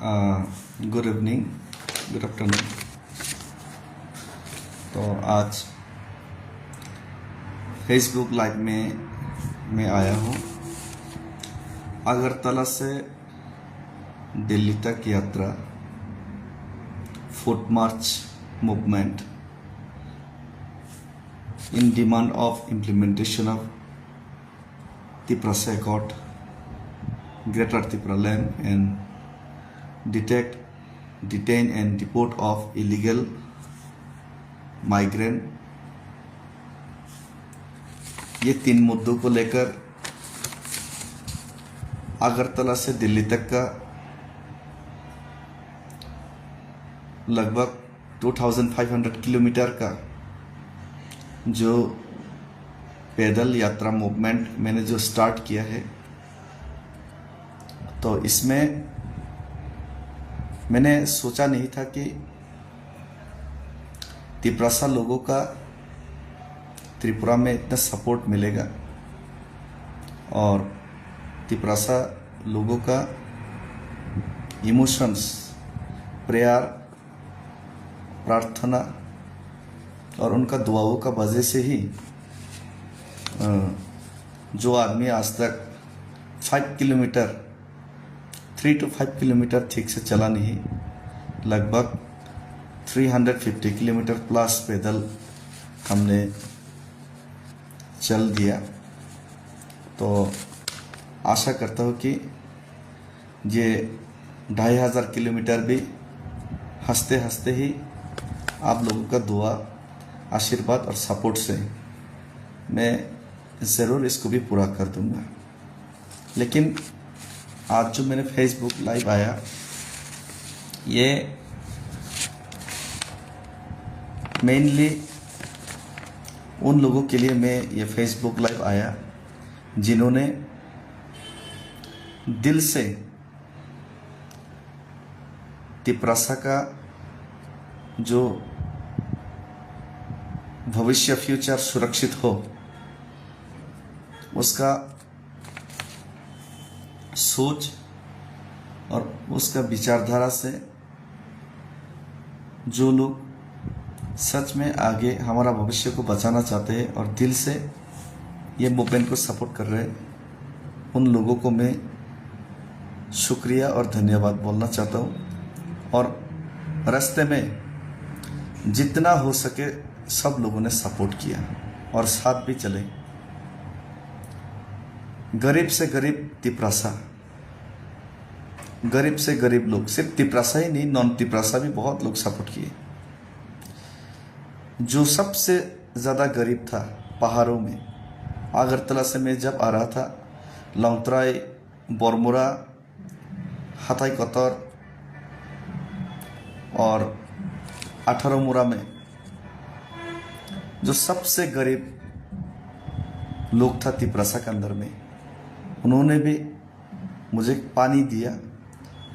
Good evening, good afternoon. तो आज Facebook live में मैं आया हूँ। अगरतला से दिल्ली तक यात्रा, foot March movement in demand of implementation of Tiprasa Accord, Greater Tripura Land, and detect, detain and deport of illegal migrant। ये 3 मुद्दों को लेकर अगरतला से दिल्ली तक का लगभग 2500 किलोमीटर का जो पैदल यात्रा मूवमेंट मैंने जो स्टार्ट किया है, तो इसमें मैंने सोचा नहीं था कि तिप्रासा लोगों का त्रिपुरा में इतना सपोर्ट मिलेगा और तिप्रासा लोगों का इमोशंस, प्रेयर, प्रार्थना और उनका दुआओं का वजह से ही जो आदमी आज तक 3 to 5 किलोमीटर ठीक से चला नहीं, लगभग 350 किलोमीटर प्लस पैदल हमने चल दिया। तो आशा करता हूँ कि ये 2500 किलोमीटर भी हंसते हंसते ही आप लोगों का दुआ, आशीर्वाद और सपोर्ट से मैं ज़रूर इसको भी पूरा कर दूंगा। लेकिन आज जो मैंने फेसबुक लाइव आया, ये मेनली उन लोगों के लिए मैं ये फेसबुक लाइव आया जिन्होंने दिल से तिप्रासा का जो भविष्य, फ्यूचर सुरक्षित हो, उसका सोच और उसका विचारधारा से जो लोग सच में आगे हमारा भविष्य को बचाना चाहते हैं और दिल से ये मूवमेंट को सपोर्ट कर रहे हैं, उन लोगों को मैं शुक्रिया और धन्यवाद बोलना चाहता हूँ। और रास्ते में जितना हो सके सब लोगों ने सपोर्ट किया और साथ भी चले। गरीब से गरीब तिप्रासा, गरीब से गरीब लोग, सिर्फ तिप्रासा ही नहीं, नॉन तिप्रासा भी बहुत लोग सपोर्ट किए। जो सबसे ज़्यादा गरीब था पहाड़ों में, अगरतला से मैं जब आ रहा था, लौंगतराई, बोरमुरा, हाथाई कतर और 18 मुरा में जो सबसे गरीब लोग था तिप्रासा के अंदर में, उन्होंने भी मुझे पानी दिया,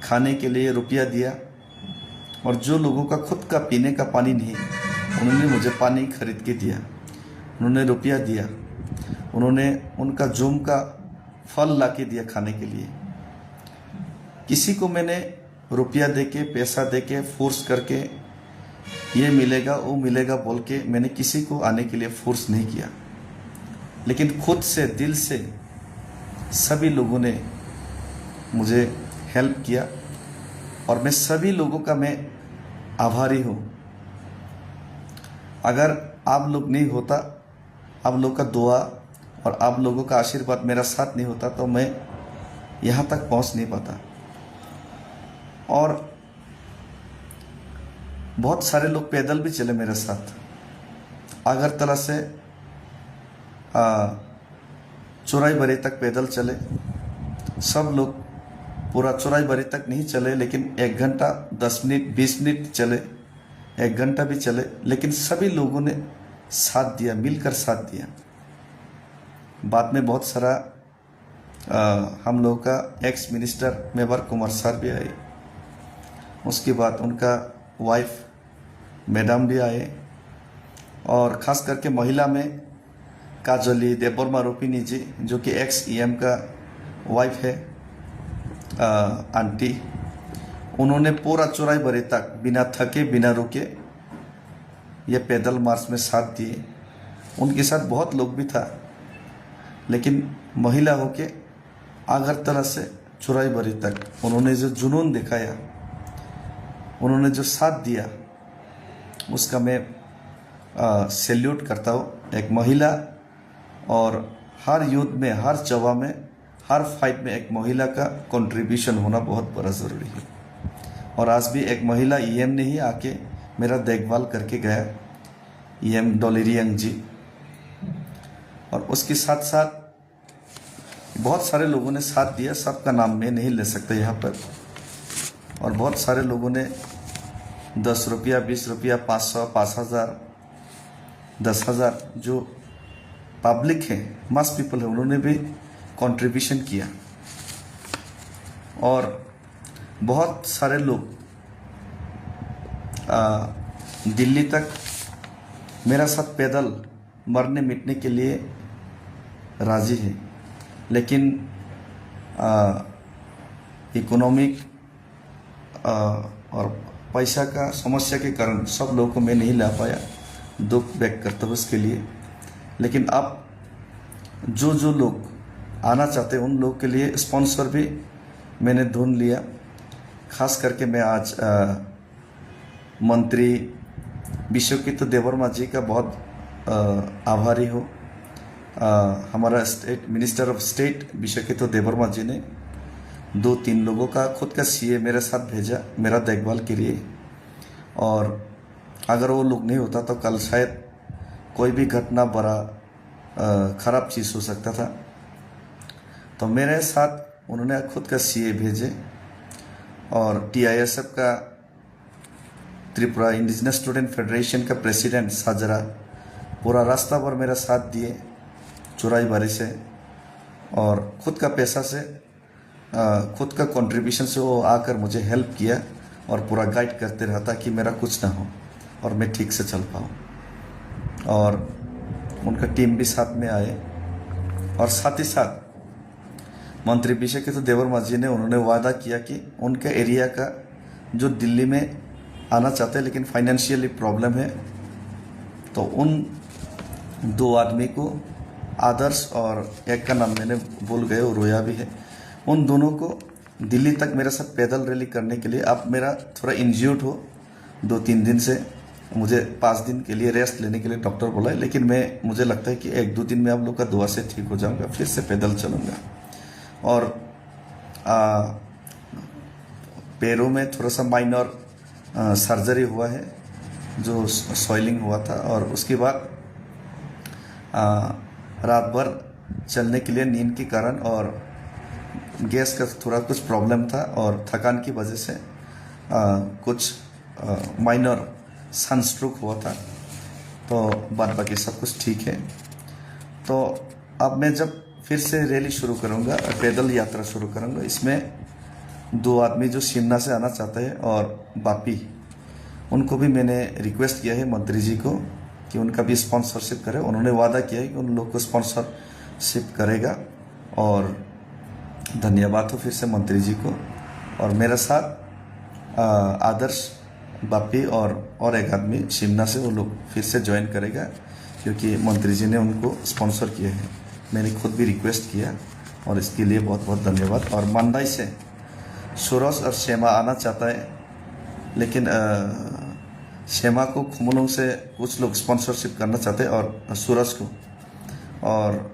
खाने के लिए रुपया दिया। और जो लोगों का खुद का पीने का पानी नहीं, उन्होंने मुझे पानी खरीद के दिया, उन्होंने रुपया दिया, उन्होंने उनका जूम का फल ला के दिया खाने के लिए। किसी को मैंने रुपया देके, पैसा देके, फोर्स करके ये मिलेगा वो मिलेगा बोल के मैंने किसी को आने के लिए फोर्स नहीं किया, लेकिन खुद से, दिल से सभी लोगों ने मुझे हेल्प किया और मैं सभी लोगों का मैं आभारी हूँ। अगर आप लोग नहीं होता, आप लोग का दुआ और आप लोगों का आशीर्वाद मेरा साथ नहीं होता, तो मैं यहाँ तक पहुँच नहीं पाता। और बहुत सारे लोग पैदल भी चले मेरे साथ। अगरतला से चोराईबरी तक पैदल चले सब लोग। पूरा चोराईबरी तक नहीं चले, लेकिन 1 घंटा 10 मिनट 20 मिनट चले, 1 घंटा भी चले, लेकिन सभी लोगों ने साथ दिया, मिलकर साथ दिया। बाद में बहुत सारा हम लोगों का एक्स मिनिस्टर मेवर कुमार सर भी आए, उसके बाद उनका वाइफ मैडम भी आए, और ख़ास करके महिला में काजली देवबर्मा रूपिनी जी, जो कि एक्स EM का वाइफ है, आंटी, उन्होंने पूरा चौराई भरे तक बिना थके बिना रुके ये पैदल मार्च में साथ दिए। उनके साथ बहुत लोग भी था, लेकिन महिला होके अगरतला से चौराई भरे तक उन्होंने जो जुनून दिखाया, उन्होंने जो साथ दिया, उसका मैं सैल्यूट करता हूँ। एक महिला, और हर युद्ध में, हर जगह में, हर फाइट में एक महिला का कंट्रीब्यूशन होना बहुत बड़ा ज़रूरी है। और आज भी एक महिला ईएम ने ही आके मेरा देखभाल करके गया, ईएम डोलेरियंग जी। और उसके साथ साथ बहुत सारे लोगों ने साथ दिया, सबका नाम मैं नहीं ले सकता यहाँ पर। और बहुत सारे लोगों ने 10 रुपया, 20 रुपया, 500, 5000, 10,000, जो पब्लिक है, मास पीपल है, उन्होंने भी कंट्रीब्यूशन किया। और बहुत सारे लोग दिल्ली तक मेरा साथ पैदल मरने मिटने के लिए राजी है, लेकिन इकोनॉमिक और पैसा का समस्या के कारण सब लोगों को मैं नहीं ला पाया, दुख व्यक्त करता हूँ उसके लिए। लेकिन अब जो लोग आना चाहते हैं उन लोग के लिए स्पॉन्सर भी मैंने ढूंढ लिया। खास करके मैं आज मंत्री विश्वकित देवर्मा जी का बहुत आभारी हूँ। हमारा स्टेट मिनिस्टर ऑफ स्टेट विश्वकित देवर्मा जी ने 2-3 लोगों का खुद का सीए मेरे साथ भेजा मेरा देखभाल के लिए। और अगर वो लोग नहीं होता तो कल शायद कोई भी घटना बड़ा ख़राब चीज़ हो सकता था। तो मेरे साथ उन्होंने खुद का सीए भेजे। और टीआईएसएफ का, त्रिपुरा इंडिजिनस स्टूडेंट फेडरेशन का प्रेसिडेंट साजरा पूरा रास्ता भर मेरा साथ दिए चौराई बारी से, और खुद का पैसा से, खुद का कंट्रीब्यूशन से वो आकर मुझे हेल्प किया और पूरा गाइड करते रहा ताकि मेरा कुछ ना हो और मैं ठीक से चल पाऊँ। और उनका टीम भी साथ में आए। और साथ ही साथ मंत्री विश्वकित देवर्मा जी ने उन्होंने वादा किया कि उनके एरिया का जो दिल्ली में आना चाहते हैं लेकिन फाइनेंशियली प्रॉब्लम है, तो उन 2 आदमी को, आदर्श और एक का नाम मैंने भूल गए और रोया भी है, उन दोनों को दिल्ली तक मेरे साथ पैदल रैली करने के लिए। अब मेरा थोड़ा इंज्यूर्ड हो 2-3 दिन से, मुझे 5 दिन के लिए रेस्ट लेने के लिए डॉक्टर बोला है, लेकिन मुझे लगता है कि 1-2 दिन में आप लोग का दुआ से ठीक हो जाऊंगा, फिर से पैदल चलूँगा। और पैरों में थोड़ा सा माइनर सर्जरी हुआ है, जो सॉइलिंग हुआ था। और उसके बाद रात भर चलने के लिए नींद के कारण और गैस का थोड़ा कुछ प्रॉब्लम था, और थकान की वजह से कुछ माइनर सनस्ट्रोक हुआ था। तो बाद बाकी सब कुछ ठीक है। तो अब मैं जब फिर से रैली शुरू करूंगा, पैदल यात्रा शुरू करूंगा, इसमें 2 आदमी जो शिमला से आना चाहते हैं और बापी, उनको भी मैंने रिक्वेस्ट किया है मंत्री जी को कि उनका भी स्पॉन्सरशिप करें। उन्होंने वादा किया है कि उन लोग को स्पॉन्सरशिप करेगा। और धन्यवाद हो फिर से मंत्री जी को। और मेरे साथ आदर्श, बापी और एक आदमी शिमला से, वो लोग फिर से ज्वाइन करेगा क्योंकि मंत्री जी ने उनको स्पॉन्सर किए हैं। मैंने खुद भी रिक्वेस्ट किया और इसके लिए बहुत बहुत धन्यवाद। और मंदाई से सूरज और शेमा आना चाहता है, लेकिन शेमा को खुमलों से कुछ लोग स्पॉन्सरशिप करना चाहते हैं और सूरज को, और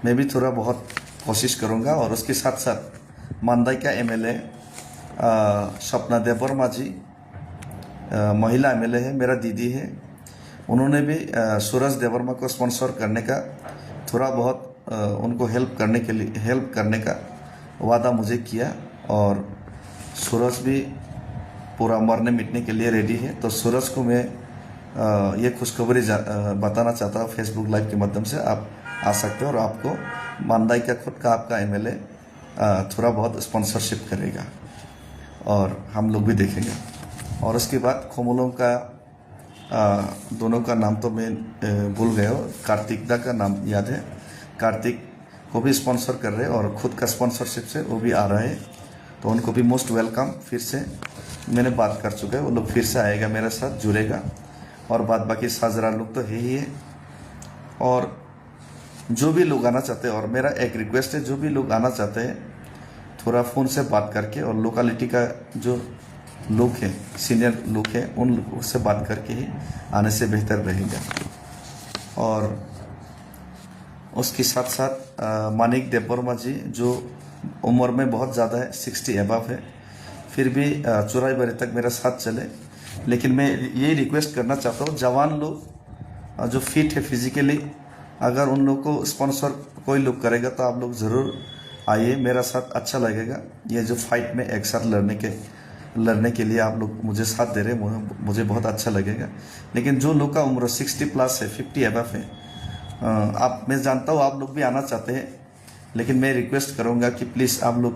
मैं भी थोड़ा बहुत कोशिश करूंगा। और उसके साथ साथ मंदाई का एमएलए सपना देवर्मा जी, महिला एमएलए है, मेरा दीदी है, उन्होंने भी सूरज देवर्मा को स्पॉन्सर करने का, थोड़ा बहुत उनको हेल्प करने का वादा मुझे किया। और सूरज भी पूरा मरने मिटने के लिए रेडी है। तो सूरज को मैं ये खुशखबरी बताना चाहता हूँ फेसबुक लाइव के माध्यम से, आप आ सकते हो और आपको मंदाई का खुद का आपका एमएलए थोड़ा बहुत स्पॉन्सरशिप करेगा और हम लोग भी देखेंगे। और उसके बाद खोमलों का दोनों का नाम तो मैं भूल गया हूँ, कार्तिक दा का नाम याद है, कार्तिक को भी स्पॉन्सर कर रहे हैं और खुद का स्पॉन्सरशिप से वो भी आ रहा है। तो उनको भी मोस्ट वेलकम। फिर से मैंने बात कर चुका है, वो लोग फिर से आएगा, मेरे साथ जुड़ेगा। और बाद बाकी साजरा लोग तो है ही है। और जो भी लोग आना चाहते हैं, और मेरा एक रिक्वेस्ट है, जो भी लोग आना चाहते हैं थोड़ा फ़ोन से बात करके, और लोकेलिटी का जो लोग हैं, सीनियर लोग हैं, उन लोगों से बात करके ही आने से बेहतर रहेगा। और उसके साथ साथ मानिक देवबर्मा जी जो उम्र में बहुत ज़्यादा है, 60 अबव है, फिर भी चुराईबाड़ी तक मेरा साथ चले। लेकिन मैं ये रिक्वेस्ट करना चाहता हूँ, जवान लोग जो फिट है फिजिकली, अगर उन लोग को स्पॉन्सर कोई लोग करेगा तो आप लोग ज़रूर आइए, मेरा साथ अच्छा लगेगा। ये जो फाइट में एक साथ लड़ने के लिए आप लोग मुझे साथ दे रहे हैं, मुझे बहुत अच्छा लगेगा। लेकिन जो लोग का उम्र 60 प्लस है, 50 अबव है, आप, मैं जानता हूँ आप लोग भी आना चाहते हैं, लेकिन मैं रिक्वेस्ट करूँगा कि प्लीज़ आप लोग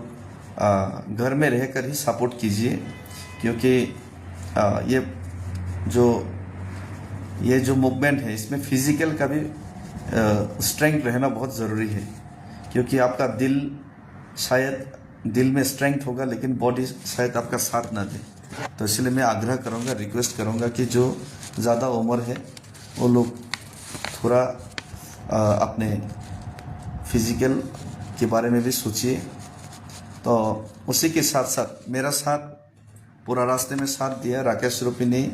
घर में रहकर ही सपोर्ट कीजिए। क्योंकि ये जो मूवमेंट है, इसमें फिजिकल का भी स्ट्रेंथ रहना बहुत ज़रूरी है। क्योंकि आपका दिल में स्ट्रेंथ होगा, लेकिन बॉडी शायद आपका साथ ना दे। तो इसलिए मैं आग्रह करूँगा, रिक्वेस्ट करूँगा कि जो ज़्यादा उम्र है वो लोग थोड़ा अपने फिजिकल के बारे में भी सोचिए। तो उसी के साथ साथ मेरा साथ पूरा रास्ते में साथ दिया राकेश रूपिनी,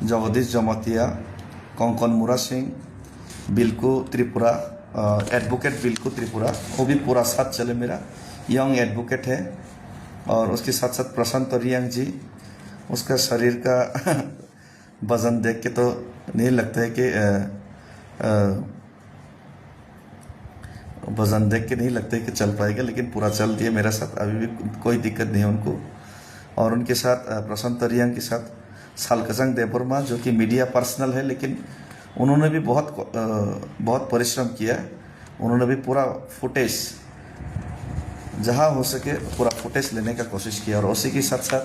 जगदीश जमातिया, कंकन मुरा सिंह, बिल्कू त्रिपुरा, एडवोकेट बिल्कू त्रिपुरा, वो भी पूरा साथ चले, मेरा यंग एडवोकेट है। और उसके साथ साथ प्रशांत रियांग जी, उसका शरीर का वजन देख के तो नहीं लगता है कि वजन देख के नहीं लगता है कि चल पाएगा, लेकिन पूरा चल दिए मेरा साथ, अभी भी कोई दिक्कत नहीं है उनको। और उनके साथ प्रशांत रियांग के साथ सालकजंग देवबर्मा, जो कि मीडिया पर्सनल है, लेकिन उन्होंने भी बहुत परिश्रम किया। उन्होंने भी पूरा फुटेज, जहाँ हो सके पूरा फुटेज लेने का कोशिश किया। और उसी के साथ साथ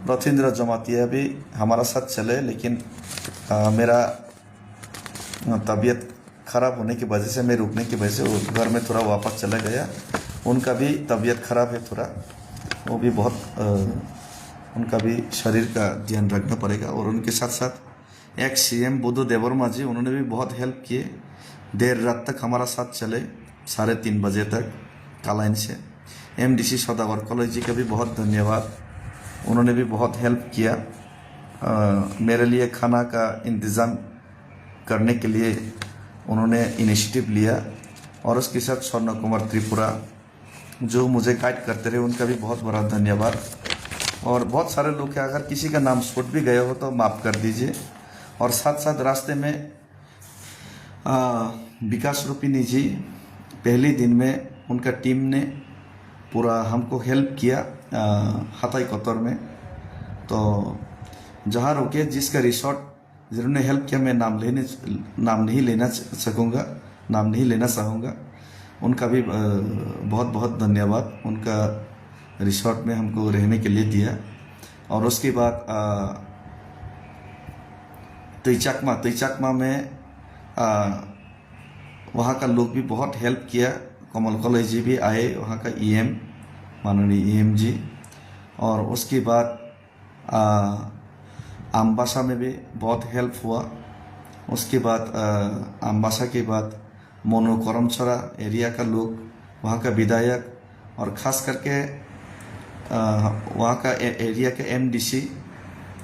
रथिंद्र जमातिया भी हमारा साथ चले, लेकिन मेरा तबीयत ख़राब होने की वजह से, मैं रुकने की वजह से वो घर में थोड़ा वापस चला गया। उनका भी तबीयत ख़राब है थोड़ा, वो भी उनका भी शरीर का ध्यान रखना पड़ेगा। और उनके साथ साथ एक सीएम बुद्धू देवबर्मा जी, उन्होंने भी बहुत हेल्प किए, देर रात तक हमारा साथ चले, 3:30 बजे तक कालाइन से। एमडीसी सौदागर कॉलेज जी का भी बहुत धन्यवाद, उन्होंने भी बहुत हेल्प किया। मेरे लिए खाना का इंतज़ाम करने के लिए उन्होंने इनिशिएटिव लिया। और उसके साथ स्वर्ण कुमार त्रिपुरा जो मुझे गाइड करते रहे, उनका भी बहुत बड़ा धन्यवाद। और बहुत सारे लोग हैं, अगर किसी का नाम छूट भी गया हो तो माफ़ कर दीजिए। और साथ साथ रास्ते में विकास रूपिनी जी, पहले दिन में उनका टीम ने पूरा हमको हेल्प किया हताई कोतर में। तो जहाँ रुके, जिसका रिसोर्ट जिन्होंने हेल्प किया, मैं नाम नहीं लेना चाहूँगा, उनका भी बहुत बहुत धन्यवाद। उनका रिसोर्ट में हमको रहने के लिए दिया। और उसके बाद तैचाकमा में वहाँ का लोग भी बहुत हेल्प किया। कमल कॉलेज जी भी आए, वहाँ का ईएम, माननीय ईएम जी। और उसके बाद अम्बासा में भी बहुत हेल्प हुआ। उसके बाद अम्बासा के बाद मोनो करमचरा एरिया का लोग, वहाँ का विधायक, और ख़ास करके वहाँ का एरिया के एमडीसी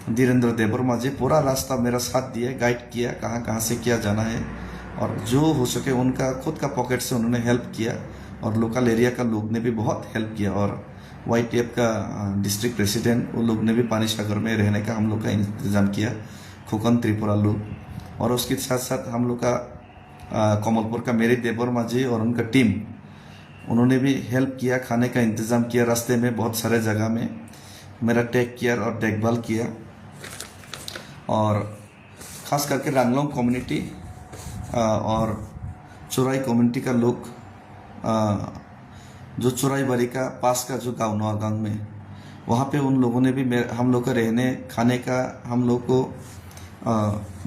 धीरेन्द्र देवबर्मा जी पूरा रास्ता मेरा साथ दिया, गाइड किया कहाँ कहाँ से क्या जाना है। और जो हो सके उनका खुद का पॉकेट से उन्होंने हेल्प किया। और लोकल एरिया का लोग ने भी बहुत हेल्प किया। और YTF का डिस्ट्रिक्ट प्रेसिडेंट, वो लोग ने भी पानी सागर में रहने का हम लोग का इंतज़ाम किया, खोकन त्रिपुरा लोग। और उसके साथ साथ हम लोग का कमलपुर का मेरी देवबर्मा जी और उनका टीम, उन्होंने भी हेल्प किया, खाने का इंतज़ाम किया। रास्ते में बहुत सारे जगह में मेरा टेक केयर और देखभाल किया। और ख़ास करके रांगलोंग कम्युनिटी और चुराई कम्युनिटी का लोग, जो चुराईबाड़ी का पास का जो गाँव नवागांव में, वहाँ पे उन लोगों ने भी हम लोग का रहने खाने का हम लोग को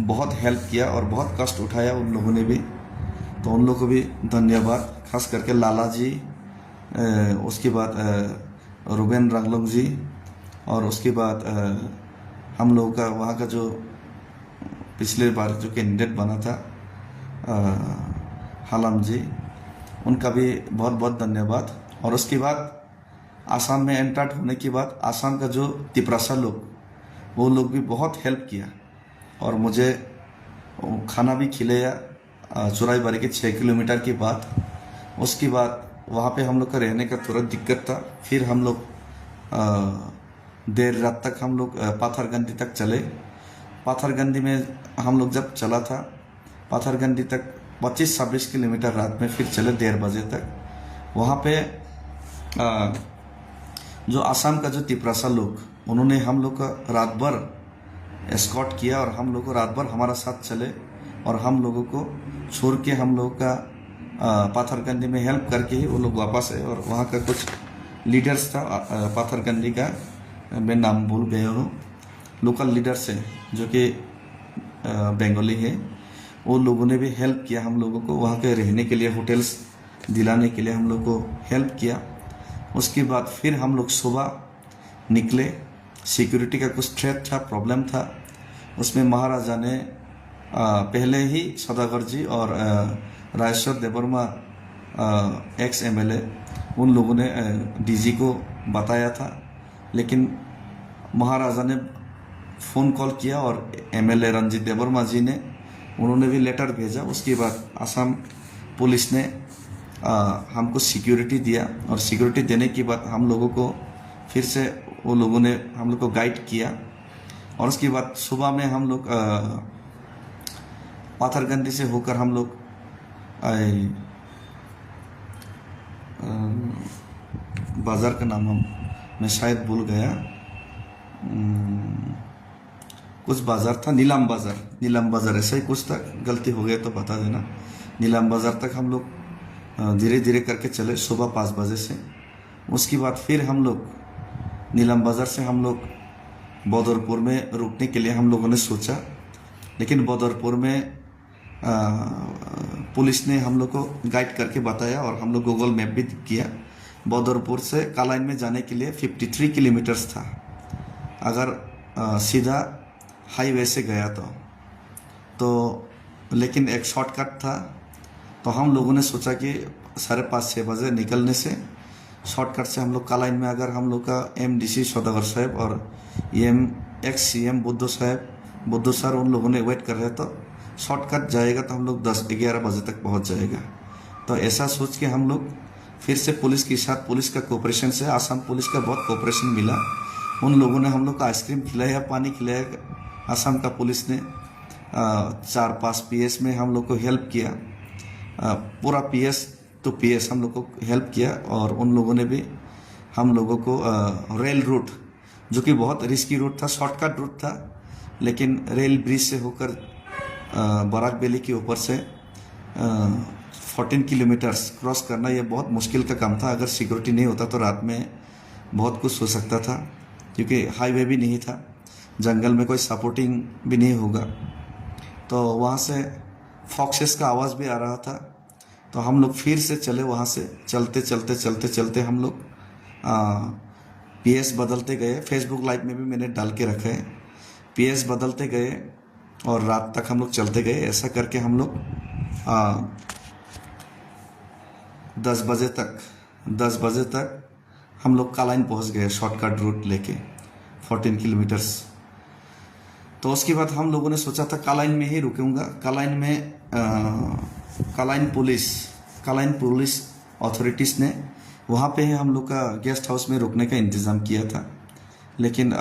बहुत हेल्प किया और बहुत कष्ट उठाया उन लोगों ने भी। तो उन लोगों को भी धन्यवाद, खास करके लाला जी, उसके बाद रुबेन रंगलोंग जी, और उसके बाद हम लोगों का वहाँ का जो पिछले बार जो कैंडिडेट बना था हालम जी, उनका भी बहुत बहुत धन्यवाद। और उसके बाद आसाम में एंटर्ड होने के बाद आसाम का जो तिपरासा लोग, वो लोग भी बहुत हेल्प किया और मुझे खाना भी खिलाया चुराईबारी के 6 किलोमीटर के बाद। उसके बाद वहाँ पे हम लोग का रहने का थोड़ा दिक्कत था। फिर हम लोग देर रात तक हम लोग पाथरगंदी तक चले। पाथरगंदी में हम लोग जब चला था, पाथरगंदी तक 25-26 किलोमीटर रात में फिर चले 1:30 बजे तक। वहाँ पे जो आसाम का जो तिपरासा लोग, उन्होंने हम लोग का रात भर एस्कॉर्ट किया और हम लोग को रात भर हमारा साथ चले और हम लोगों को छोड़ के हम लोग का पाथरगंदी में हेल्प करके ही वो लोग वापस आए। और वहाँ का कुछ लीडर्स था पाथरगंदी का, मैं नाम भूल गया हूँ, लोकल लीडर्स है जो कि बंगाली है, वो लोगों ने भी हेल्प किया हम लोगों को, वहाँ के रहने के लिए होटल्स दिलाने के लिए हम लोग को हेल्प किया। उसके बाद फिर हम लोग सुबह निकले। सिक्योरिटी का कुछ थ्रेट था, प्रॉब्लम था, उसमें महाराजा ने पहले ही सौदागर जी और राजेश्वर देवर्मा एक्स MLA, उन लोगों ने DG को बताया था, लेकिन महाराजा ने फ़ोन कॉल किया और MLA रंजीत देवर्मा जी ने, उन्होंने भी लेटर भेजा। उसके बाद आसाम पुलिस ने हमको सिक्योरिटी दिया और सिक्योरिटी देने के बाद हम लोगों को फिर से वो लोगों ने हम लोग को गाइड किया। और उसके बाद सुबह में हम लोग पाथरगंदी से होकर हम लोग बाज़ार का नाम मैं शायद भूल गया, कुछ बाज़ार था, नीलाम बाज़ार ऐसा ही कुछ था, गलती हो गया तो बता देना। नीलाम बाज़ार तक हम लोग धीरे धीरे करके चले सुबह 5 बजे से। उसके बाद फिर हम लोग नीलाम बाज़ार से हम लोग बदरपुर में रुकने के लिए हम लोगों ने सोचा, लेकिन बदरपुर में पुलिस ने हम लोग को गाइड करके बताया और हम लोग गूगल मैप भी किया। बदरपुर से कालाइन में जाने के लिए 53 किलोमीटर्स था, अगर सीधा हाईवे से गया तो लेकिन एक शॉर्टकट था। तो हम लोगों ने सोचा कि 5:30-6 बजे निकलने से शॉर्टकट से हम लोग कालाइन में, अगर हम लोग का MDC सौदागर साहब और ex CM बुद्धू सर उन लोगों ने वेट कर रहे, तो शॉर्टकट जाएगा तो हम लोग 10-11 बजे तक पहुंच जाएगा। तो ऐसा सोच के हम लोग फिर से पुलिस के साथ, पुलिस का कोऑपरेशन से, आसाम पुलिस का बहुत कोऑपरेशन मिला। उन लोगों ने हम लोग को आइसक्रीम खिलाया, पानी खिलाया। आसाम का पुलिस ने 4-5 PS में हम लोग को हेल्प किया, पूरा PS to PS हम लोग को हेल्प किया। और उन लोगों ने भी हम लोगों को रेल रूट, जो कि बहुत रिस्की रूट था, शॉर्टकट रूट था, लेकिन रेल ब्रिज से होकर बराक वैली के ऊपर से 14 किलोमीटर्स क्रॉस करना, ये बहुत मुश्किल का काम था। अगर सिक्योरिटी नहीं होता तो रात में बहुत कुछ हो सकता था, क्योंकि हाईवे भी नहीं था, जंगल में कोई सपोर्टिंग भी नहीं होगा। तो वहाँ से फॉक्सेस का आवाज़ भी आ रहा था। तो हम लोग फिर से चले, वहाँ से चलते हम लोग PS बदलते गए। फेसबुक लाइव में भी मैंने डाल के रखे हैं। PS बदलते गए और रात तक हम लोग चलते गए। ऐसा करके हम लोग 10 बजे तक हम लोग कालाइन पहुँच गए, शॉर्टकट रूट लेके 14 किलोमीटर्स। तो उसके बाद हम लोगों ने सोचा था कालाइन में ही रुकूंगा। कालाइन में कालाइन पुलिस अथॉरिटीज़ ने वहाँ पे ही हम लोग का गेस्ट हाउस में रुकने का इंतज़ाम किया था, लेकिन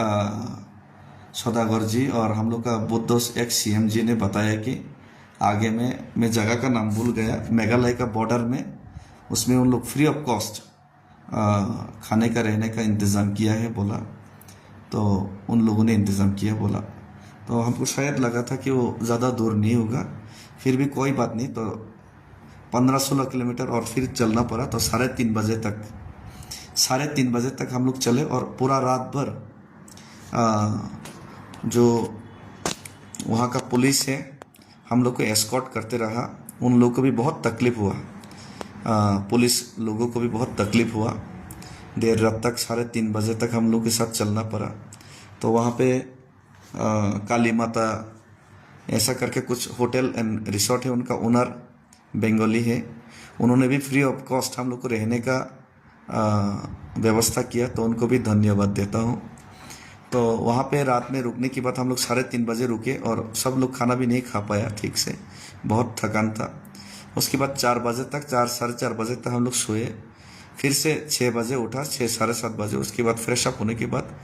सौदागर जी और हम लोग का बुद्धोस एक्स CM जी ने बताया कि आगे में, मैं जगह का नाम भूल गया, मेघालय का बॉर्डर में, उसमें उन लोग फ्री ऑफ कॉस्ट खाने का, रहने का इंतज़ाम किया है बोला। तो उन लोगों ने इंतज़ाम किया बोला। तो हमको शायद लगा था कि वो ज़्यादा दूर नहीं होगा, फिर भी कोई बात नहीं। तो 15-16 किलोमीटर और फिर चलना पड़ा। तो 3:30 बजे तक हम लोग चले और पूरा रात भर जो वहाँ का पुलिस है हम लोग को एस्कॉर्ट करते रहा। उन लोगों को भी बहुत तकलीफ़ हुआ, पुलिस लोगों को भी बहुत तकलीफ़ हुआ। देर रात तक 3:30 तक हम लोग के साथ चलना पड़ा। तो वहाँ पे काली माता ऐसा करके कुछ होटल एंड रिसोर्ट है, उनका ओनर बंगाली है, उन्होंने भी फ्री ऑफ कॉस्ट हम लोग को रहने का व्यवस्था किया, तो उनको भी धन्यवाद देता हूँ। तो वहाँ पे रात में रुकने के बाद हम लोग 3:30 रुके और सब लोग खाना भी नहीं खा पाया ठीक से, बहुत थकान था। उसके बाद 4 बजे तक 4-4:30 तक हम लोग सोए, फिर से 6 बजे उठा, 6-7:30 बजे। उसके बाद फ्रेश अप होने के बाद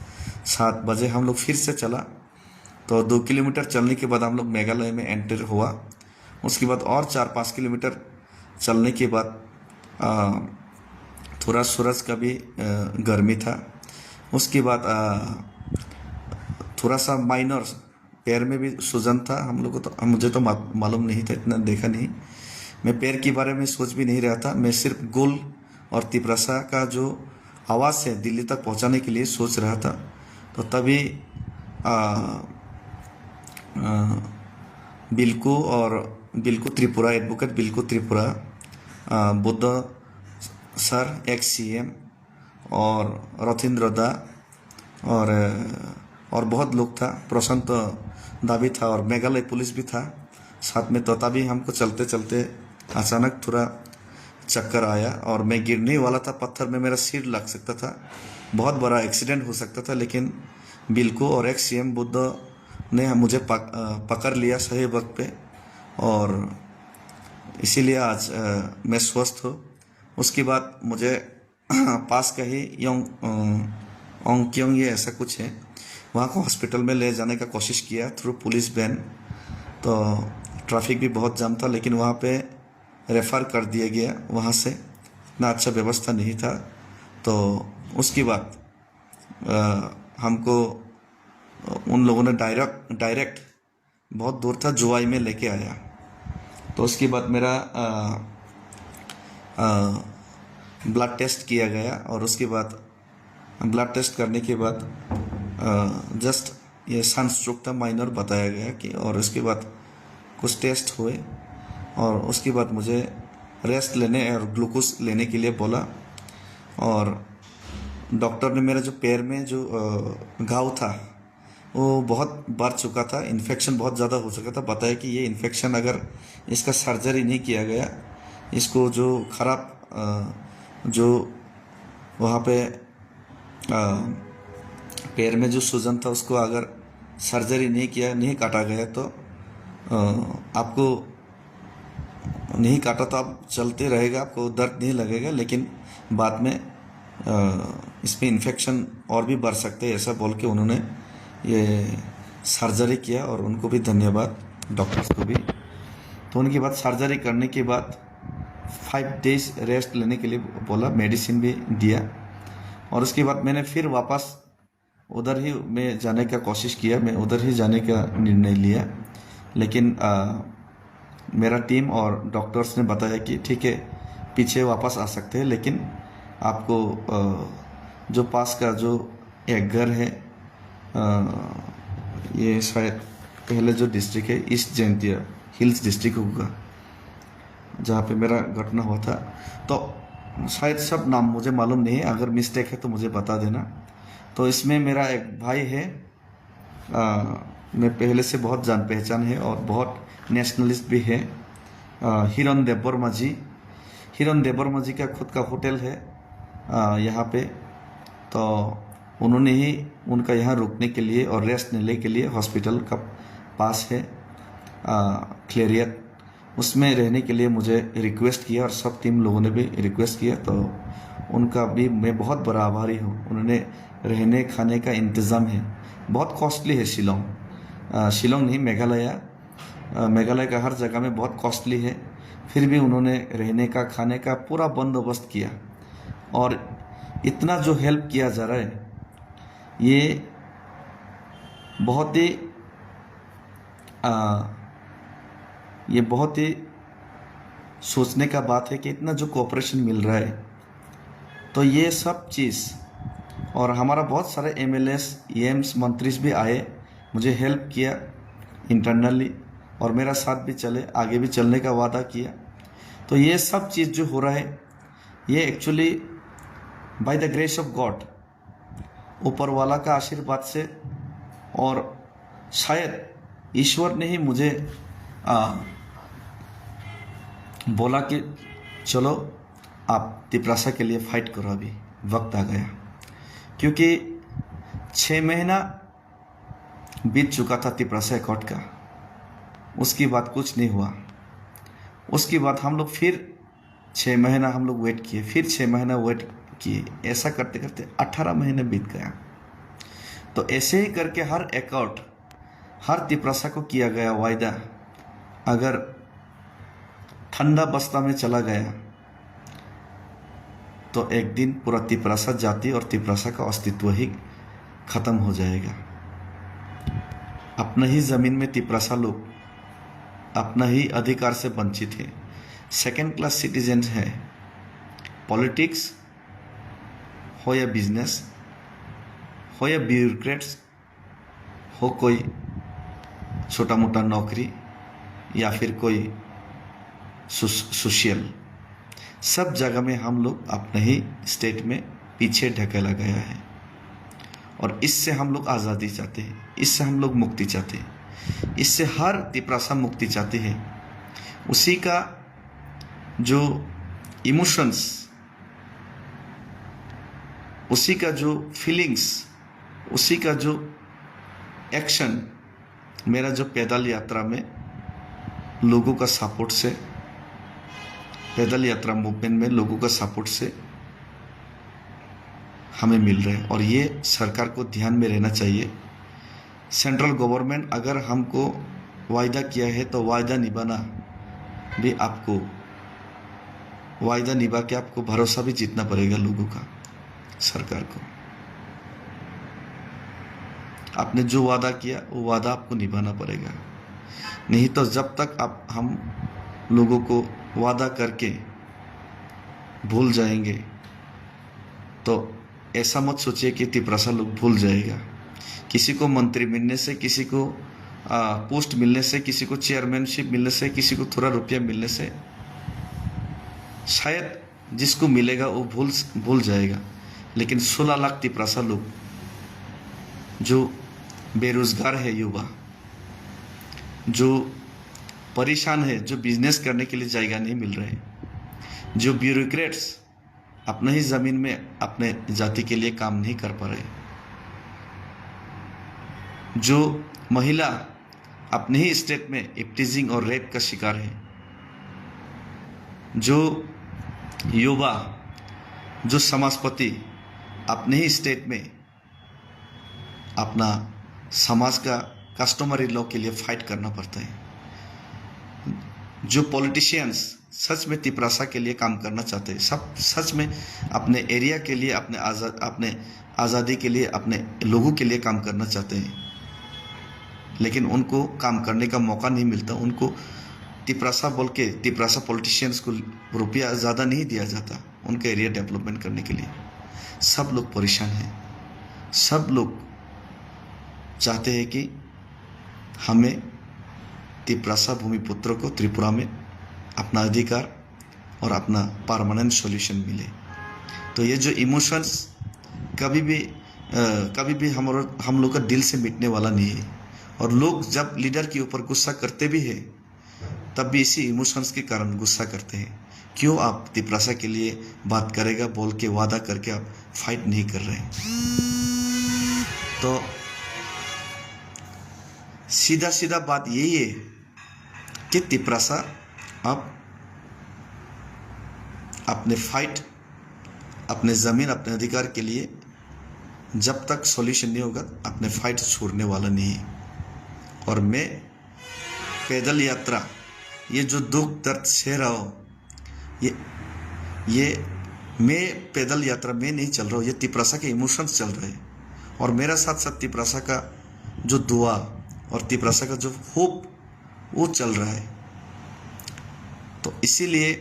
7 बजे हम लोग फिर से चला। तो 2 किलोमीटर चलने के बाद हम लोग मेघालय में एंटर हुआ। उसके बाद और 4-5 किलोमीटर चलने के बाद थोड़ा सूरज का भी गर्मी था। उसके बाद थोड़ा सा माइनर पैर में भी सूजन था हम लोग को, तो मुझे तो मालूम नहीं था, इतना देखा नहीं, मैं पैर के बारे में सोच भी नहीं रहा था। मैं सिर्फ गोल और तिपरासा का जो आवाज़ है दिल्ली तक पहुंचाने के लिए सोच रहा था। तो तभी बिल्कु त्रिपुरा, एडवोकेट बिल्कु Tripura, Buddha sir, ex CM, और रथिंद्र दा, और बहुत लोग था, प्रशांत दा भी था, और मेघालय पुलिस भी था साथ में। तो तभी हमको चलते चलते अचानक थोड़ा चक्कर आया और मैं गिरने वाला था, पत्थर में मेरा सिर लग सकता था, बहुत बड़ा एक्सीडेंट हो सकता था। लेकिन बिल्कु और एक्स सीएम बुद्ध ने मुझे पकड़ लिया सही वक्त पे, और इसीलिए आज मैं स्वस्थ हूँ। उसके बाद मुझे पास का ही ओंगक्योंग ये ऐसा कुछ है, वहाँ को हॉस्पिटल में ले जाने का कोशिश किया थ्रू पुलिस वैन। तो ट्रैफिक भी बहुत जाम था, लेकिन वहाँ पे रेफ़र कर दिया गया, वहाँ से इतना अच्छा व्यवस्था नहीं था। तो उसके बाद हमको उन लोगों ने डायरेक्ट बहुत दूर था जुवाई में लेके आया। तो उसके बाद मेरा ब्लड टेस्ट किया गया, और उसके बाद ब्लड टेस्ट करने के बाद जस्ट ये सनस्ट्रोक था, माइनर बताया गया कि, और उसके बाद कुछ टेस्ट हुए, और उसके बाद मुझे रेस्ट लेने और ग्लूकोज लेने के लिए बोला। और डॉक्टर ने मेरा जो पैर में जो घाव था वो बहुत बढ़ चुका था, इन्फेक्शन बहुत ज़्यादा हो चुका था, बताया कि ये इन्फेक्शन अगर इसका सर्जरी नहीं किया गया, इसको जो खराब जो वहाँ पे पैर में जो सूजन था उसको अगर सर्जरी नहीं काटा गया, तो आपको नहीं काटा तो आप चलते रहेगा, आपको दर्द नहीं लगेगा, लेकिन बाद में इसमें इन्फेक्शन और भी बढ़ सकते हैं, ऐसा बोल के उन्होंने ये सर्जरी किया। और उनको भी धन्यवाद, डॉक्टर्स को भी। तो उनके बाद सर्जरी करने के बाद 5 डेज रेस्ट लेने के लिए बोला, मेडिसिन भी दिया। और उसके बाद मैंने फिर वापस उधर ही मैं जाने का कोशिश किया, मैं उधर ही जाने का निर्णय लिया। लेकिन मेरा टीम और डॉक्टर्स ने बताया कि ठीक है, पीछे वापस आ सकते हैं, लेकिन आपको जो पास का जो एक घर है, ये शायद पहले जो डिस्ट्रिक्ट है ईस्ट जैंतिया हिल्स डिस्ट्रिक्ट होगा, जहाँ पे मेरा घटना हुआ था। तो शायद सब नाम मुझे मालूम नहीं है, अगर मिस्टेक है तो मुझे बता देना। तो इसमें मेरा एक भाई है, मैं पहले से बहुत जान पहचान है और बहुत नेशनलिस्ट भी है, हिरन देवबर्मा जी। हिरन देवबर्मा जी का खुद का होटल है यहाँ पे। तो उन्होंने ही उनका यहाँ रुकने के लिए और रेस्ट लेने के लिए हॉस्पिटल का पास है क्लेरियत, उसमें रहने के लिए मुझे रिक्वेस्ट किया, और सब टीम लोगों ने भी रिक्वेस्ट किया। तो उनका भी मैं बहुत बड़ा आभारी हूँ। उन्होंने रहने खाने का इंतज़ाम है, बहुत कॉस्टली है शिलोंग नहीं, मेघालय का हर जगह में बहुत कॉस्टली है, फिर भी उन्होंने रहने का खाने का पूरा बंदोबस्त किया। और इतना जो हेल्प किया जा रहा है, ये बहुत ही सोचने का बात है कि इतना जो कोऑपरेशन मिल रहा है। तो ये सब चीज़, और हमारा बहुत सारे एमएलएस एम्स मंत्री भी आए, मुझे हेल्प किया इंटरनली, और मेरा साथ भी चले, आगे भी चलने का वादा किया। तो ये सब चीज़ जो हो रहा है, ये actually by the grace of God, ऊपर वाला का आशीर्वाद से, और शायद ईश्वर ने ही मुझे बोला कि चलो आप तिपरासा के लिए फाइट करो, अभी वक्त आ गया। क्योंकि 6 महीना बीत चुका था तिपरासा एकॉर्ड का, उसके बाद कुछ नहीं हुआ। उसके बाद हम लोग फिर 6 महीना हम लोग वेट किए, फिर 6 महीना वेट किए, ऐसा करते करते 18 महीने बीत गया। तो ऐसे ही करके हर एकॉर्ड, हर तिपरासा को किया गया वायदा अगर ठंडा बस्ता में चला गया तो एक दिन पूरा तिपरासा जाति और तिपरासा का अस्तित्व ही खत्म हो जाएगा। अपना ही जमीन में तिपरासा लोग अपना ही अधिकार से वंचित है, सेकेंड क्लास सिटीजन है। पॉलिटिक्स हो या बिजनेस हो या ब्यूरोक्रेट्स हो, कोई छोटा मोटा नौकरी या फिर कोई सोशल, सब जगह में हम लोग अपने ही स्टेट में पीछे ढकेला गया है। और इससे हम लोग आज़ादी चाहते हैं, इससे हम लोग मुक्ति चाहते हैं, इससे हर तिपरासा मुक्ति चाहते हैं। उसी का जो इमोशंस, उसी का जो फीलिंग्स, उसी का जो एक्शन, मेरा जो पैदल यात्रा में लोगों का सपोर्ट से, पैदल यात्रा मूवमेंट में लोगों का सपोर्ट से हमें मिल रहा है। और ये सरकार को ध्यान में रहना चाहिए। सेंट्रल गवर्नमेंट अगर हमको वायदा किया है तो वायदा निभाना भी, आपको वायदा निभा के आपको भरोसा भी जीतना पड़ेगा लोगों का, सरकार को। आपने जो वादा किया वो वादा आपको निभाना पड़ेगा। नहीं तो जब तक आप हम लोगों को वादा करके भूल जाएंगे तो ऐसा मत सोचिए कि तिपरासा लोग भूल जाएगा। किसी को मंत्री मिलने से, किसी को पोस्ट मिलने से, किसी को चेयरमैनशिप मिलने से, किसी को थोड़ा रुपया मिलने से शायद जिसको मिलेगा वो भूल जाएगा। लेकिन 16 लाख तिपरासा लोग जो बेरोजगार है, युवा जो परेशान है, जो बिजनेस करने के लिए जगह नहीं मिल रहे, जो ब्यूरोक्रेट्स अपने ही ज़मीन में अपने जाति के लिए काम नहीं कर पा रहे, जो महिला अपने ही स्टेट में इप्टीजिंग और रेप का शिकार है, जो युवा, जो समाजपति अपने ही स्टेट में अपना समाज का कस्टमरी लॉ के लिए फाइट करना पड़ता है, जो पॉलिटिशियंस सच में तिपरासा के लिए काम करना चाहते हैं, सब सच में अपने एरिया के लिए, अपने आज़ादी के लिए, अपने लोगों के लिए काम करना चाहते हैं, लेकिन उनको काम करने का मौका नहीं मिलता। उनको तिपरासा बोल के, तिपरासा पॉलिटिशियंस को रुपया ज़्यादा नहीं दिया जाता उनके एरिया डेवलपमेंट करने के लिए। सब लोग परेशान हैं, सब लोग चाहते हैं कि हमें तिपरासा भूमिपुत्र को त्रिपुरा में अपना अधिकार और अपना परमानेंट सॉल्यूशन मिले। तो ये जो इमोशंस कभी भी हम लोग का दिल से मिटने वाला नहीं है। और लोग जब लीडर के ऊपर गुस्सा करते भी हैं तब भी इसी इमोशंस के कारण गुस्सा करते हैं। क्यों आप तिपरासा के लिए बात करेगा बोल के वादा करके आप फाइट नहीं कर रहे हैं? तो सीधा सीधा बात यही है कि तिपरासा आप अपने फाइट, अपने ज़मीन, अपने अधिकार के लिए जब तक सॉल्यूशन नहीं होगा अपने फाइट छोड़ने वाला नहीं है। और मैं पैदल यात्रा, ये जो दुख दर्द सह रहा हूँ, ये मैं पैदल यात्रा में नहीं चल रहा हूँ, ये तिपरासा के इमोशंस चल रहे हैं। और मेरा साथ साथ तिपरासा का जो दुआ और तिपरासा का जो होप वो चल रहा है। तो इसीलिए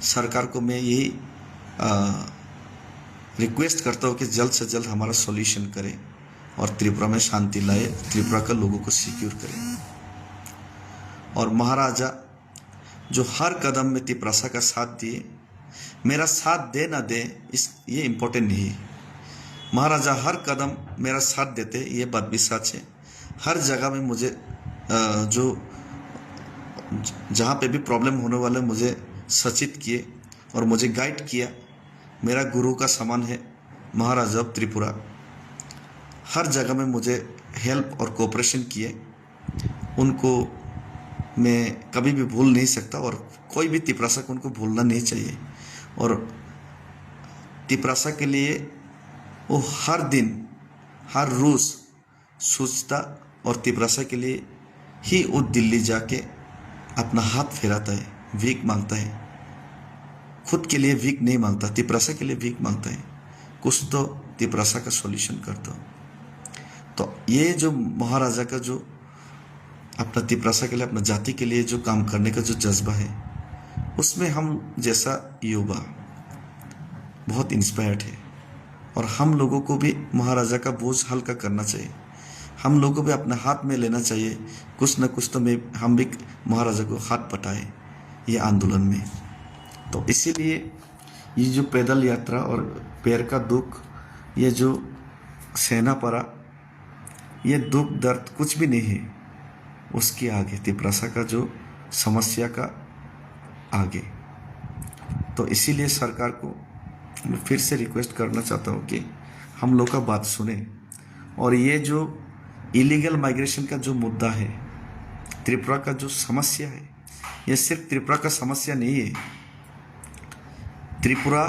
सरकार को मैं यही रिक्वेस्ट करता हूँ कि जल्द से जल्द हमारा सॉल्यूशन करे और त्रिपुरा में शांति लाए, त्रिपुरा के लोगों को सिक्योर करे। और महाराजा जो हर कदम में तिपरासा का साथ दिए, मेरा साथ दे ना दे ये इम्पोर्टेंट नहीं है। महाराजा हर कदम मेरा साथ देते, ये बात भी सच है। हर जगह में मुझे जो जहाँ पे भी प्रॉब्लम होने वाले मुझे सचेत किए और मुझे गाइड किया। मेरा गुरु का समान है महाराजा ऑफ त्रिपुरा। हर जगह में मुझे हेल्प और कोऑपरेशन किए, उनको मैं कभी भी भूल नहीं सकता और कोई भी तिपरासा को उनको भूलना नहीं चाहिए। और तिपरासा के लिए वो हर दिन हर रोज़ सोचता और तिपरासा के लिए ही वो दिल्ली जाके अपना हाथ फैलाता है, भीख मांगता है। खुद के लिए भीख नहीं मांगता, तिपरासा के लिए भीख मांगता है, कुछ तो तिपरासा का सॉल्यूशन कर दो। तो ये जो महाराजा का जो अपना तिपरासा के लिए, अपना जाति के लिए जो काम करने का जो जज्बा है, उसमें हम जैसा युवा बहुत इंस्पायर्ड है। और हम लोगों को भी महाराजा का बोझ हल्का करना चाहिए। हम लोगों को भी अपने हाथ में लेना चाहिए, कुछ न कुछ तो हम भी महाराजा को हाथ बटाए ये आंदोलन में। तो इसीलिए ये जो पैदल यात्रा और पैर का दुख, ये जो सहना पड़ा, ये दुख दर्द कुछ भी नहीं है उसके आगे, तिपरासा का जो समस्या का आगे। तो इसीलिए सरकार को मैं फिर से रिक्वेस्ट करना चाहता हूँ कि हम लोग का बात सुने। और ये जो इलीगल माइग्रेशन का जो मुद्दा है, त्रिपुरा का जो समस्या है, ये सिर्फ त्रिपुरा का समस्या नहीं है। त्रिपुरा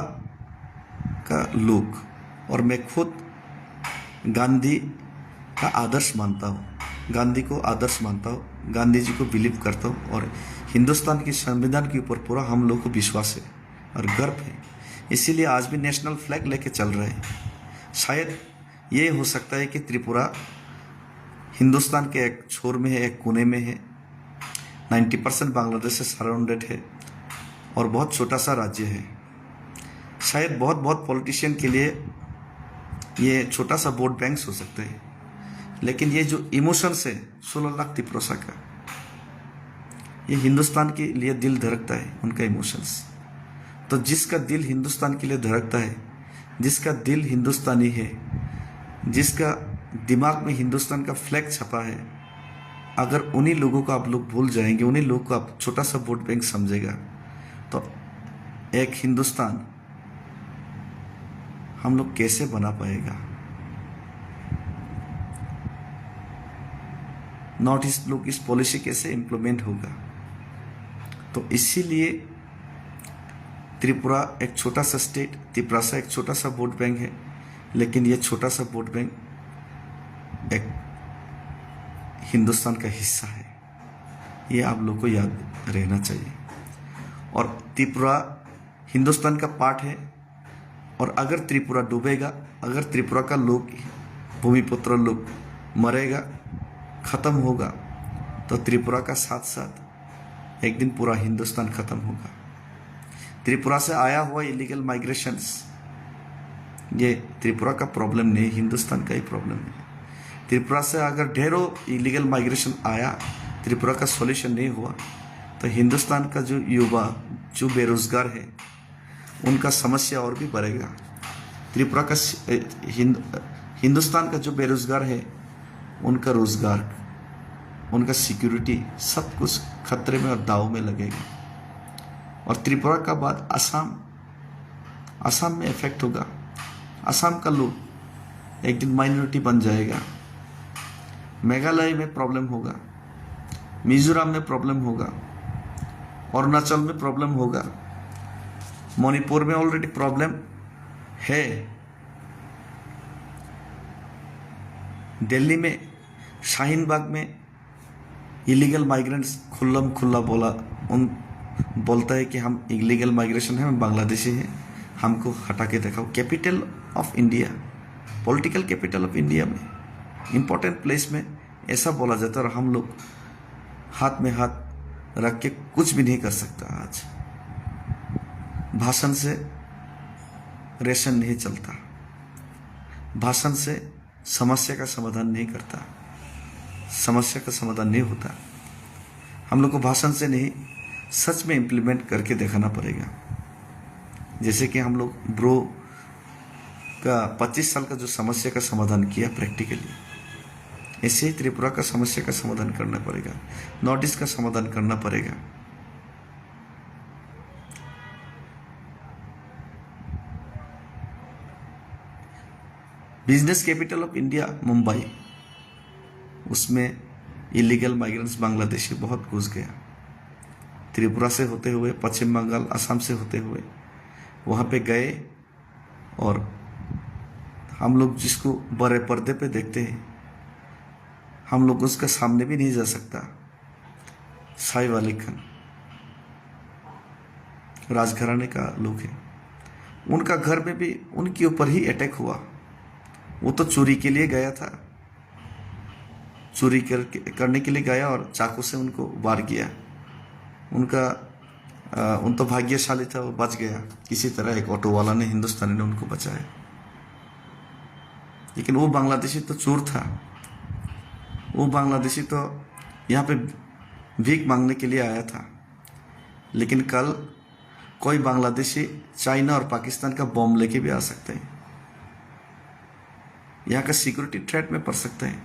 का लोग और मैं खुद गांधी का आदर्श मानता हूँ, गांधी को आदर्श मानता हूँ, गांधी जी को बिलीव करता हूँ। और हिंदुस्तान के संविधान के ऊपर पूरा हम लोग को विश्वास है और गर्व है। इसीलिए आज भी नेशनल फ्लैग लेके चल रहे हैं। शायद ये हो सकता है कि त्रिपुरा हिंदुस्तान के एक छोर में है, एक कोने में है, 90% बांग्लादेश से सराउंडेड है और बहुत छोटा सा राज्य है। शायद बहुत पॉलिटिशियन के लिए ये छोटा सा वोट बैंक हो सकता है, लेकिन ये जो इमोशंस है 16 लाख तिपरासा का, ये हिंदुस्तान के लिए दिल धड़कता है, उनका इमोशंस। तो जिसका दिल हिंदुस्तान के लिए धड़कता है, जिसका दिल हिंदुस्तानी है, जिसका दिमाग में हिंदुस्तान का फ्लैग छपा है, अगर उन्हीं लोगों को आप लोग भूल जाएंगे, उन्हीं लोगों को आप छोटा सा वोट बैंक समझेगा, तो एक हिंदुस्तान हम लोग कैसे बना पाएगा? नॉर्थ ईस्ट लोग इस पॉलिसी कैसे इम्प्लीमेंट होगा? तो इसीलिए त्रिपुरा एक छोटा सा स्टेट, तिपरासा एक छोटा सा वोट बैंक है, लेकिन ये छोटा सा वोट बैंक एक हिंदुस्तान का हिस्सा है। ये आप लोग को याद रहना चाहिए। और त्रिपुरा हिंदुस्तान का पार्ट है। और अगर त्रिपुरा डूबेगा, अगर त्रिपुरा का लोग, भूमिपुत्र लोग मरेगा, ख़त्म होगा, तो त्रिपुरा का साथ साथ एक दिन पूरा हिंदुस्तान ख़त्म होगा। त्रिपुरा से आया हुआ इलीगल माइग्रेशंस, ये त्रिपुरा का प्रॉब्लम नहीं, हिंदुस्तान का ही प्रॉब्लम है। त्रिपुरा से अगर ढेरों इलीगल माइग्रेशन आया, त्रिपुरा का सॉल्यूशन नहीं हुआ, तो हिंदुस्तान का जो युवा, जो बेरोजगार है, उनका समस्या और भी बढ़ेगा। त्रिपुरा का हिंदुस्तान का जो बेरोजगार है, उनका रोजगार, उनका सिक्योरिटी, सब कुछ खतरे में और दाव में लगेगा। और त्रिपुरा का बाद असम में इफेक्ट होगा। असम का लोग एक दिन माइनॉरिटी बन जाएगा। मेघालय में प्रॉब्लम होगा, मिजोरम में प्रॉब्लम होगा, अरुणाचल में प्रॉब्लम होगा, मणिपुर में ऑलरेडी प्रॉब्लम है, दिल्ली में शाहीन बाग में इलीगल माइग्रेंट्स खुल्लम खुल्ला बोलता है कि हम इलीगल माइग्रेशन है, हम बांग्लादेशी हैं, हमको हटा के दिखाओ। Capital of India, political capital of India में, इम्पोर्टेंट प्लेस में ऐसा बोला जाता है और हम लोग हाथ में हाथ रख के कुछ भी नहीं कर सकता। आज भाषण से रेशन नहीं चलता, भाषण से समस्या का समाधान नहीं करता, समस्या का समाधान नहीं होता। हम लोग को भाषण से नहीं, सच में इम्प्लीमेंट करके दिखाना पड़ेगा। जैसे कि हम लोग ब्रो का 25 साल का जो समस्या का समाधान किया प्रैक्टिकली, ऐसे ही त्रिपुरा का समस्या का समाधान करना पड़ेगा, नॉर्थ ईस्ट का समाधान करना पड़ेगा। Business capital of India Mumbai, उसमें इलीगल माइग्रेंट्स बांग्लादेशी बहुत घुस गया। त्रिपुरा से होते हुए, पश्चिम बंगाल, असम से होते हुए वहाँ पे गए, और हम लोग जिसको बड़े पर्दे पे देखते हैं, हम लोग उसका सामने भी नहीं जा सकता। साइफ अली खान राजघराने का लोग है, उनका घर में भी उनके ऊपर ही अटैक हुआ। वो तो चोरी के लिए गया था, चोरी करने के लिए गया और चाकू से उनको वार किया। उन तो भाग्यशाली था, वो बच गया किसी तरह। एक ऑटो वाला ने, हिंदुस्तानी ने उनको बचाया। लेकिन वो बांग्लादेशी तो चोर था, वो बांग्लादेशी तो यहाँ पे भीख मांगने के लिए आया था। लेकिन कल कोई बांग्लादेशी चाइना और पाकिस्तान का बॉम्ब लेके भी आ सकते हैं, यहाँ का सिक्योरिटी थ्रेट में पड़ सकते हैं।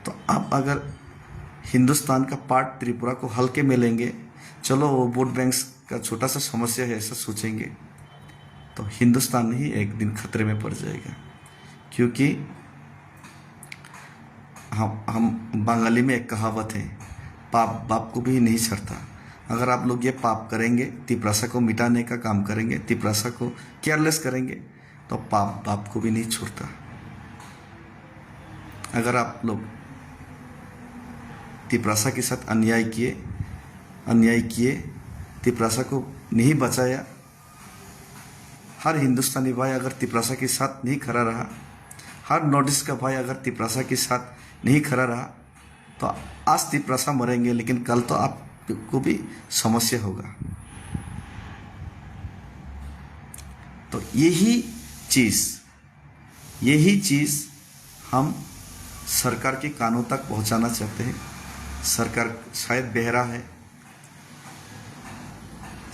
तो आप अगर हिंदुस्तान का पार्ट त्रिपुरा को हल्के में लेंगे, चलो वो वोट बैंक्स का छोटा सा समस्या है ऐसा सोचेंगे, तो हिंदुस्तान ही एक दिन खतरे में पड़ जाएगा। क्योंकि हम बंगाली में एक कहावत है, पाप बाप को भी नहीं छड़ता। अगर आप लोग ये पाप करेंगे, तिपरासा को मिटाने का काम करेंगे, तिपरासा को केयरलेस करेंगे, तो पाप बाप को भी नहीं छोड़ता। अगर आप लोग तिपरासा के साथ अन्याय किए, तिपरासा को नहीं बचाया, हर हिंदुस्तानी भाई अगर तिपरासा के साथ नहीं खड़ा रहा, हर नॉर्थ ईस्ट का भाई अगर तिपरासा के साथ नहीं खड़ा रहा, तो आज तिपरासा मरेंगे, लेकिन कल तो आपको भी समस्या होगा। तो यही चीज़ हम सरकार के कानों तक पहुंचाना चाहते हैं। सरकार शायद बहरा है,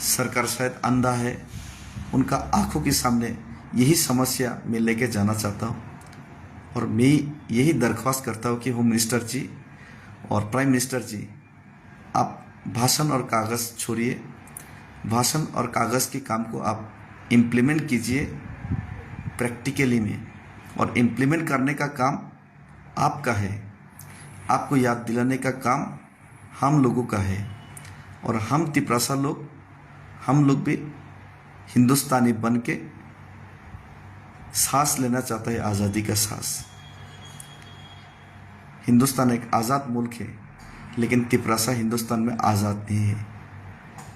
सरकार शायद अंधा है, उनका आंखों के सामने यही समस्या मैं लेके जाना चाहता हूँ। और मैं यही दरख्वास्त करता हूँ कि होम मिनिस्टर जी और प्राइम मिनिस्टर जी, आप भाषण और कागज़ छोड़िए, भाषण और कागज़ के काम को आप इम्प्लीमेंट कीजिए प्रैक्टिकली में। और इम्प्लीमेंट करने का काम आपका है, आपको याद दिलाने का काम हम लोगों का है। और हम तिपरासा लोग, हम लोग भी हिंदुस्तानी बन के सांस लेना चाहता है, आज़ादी का सांस। हिंदुस्तान एक आज़ाद मुल्क है, लेकिन तिपरासा हिंदुस्तान में आज़ाद नहीं है।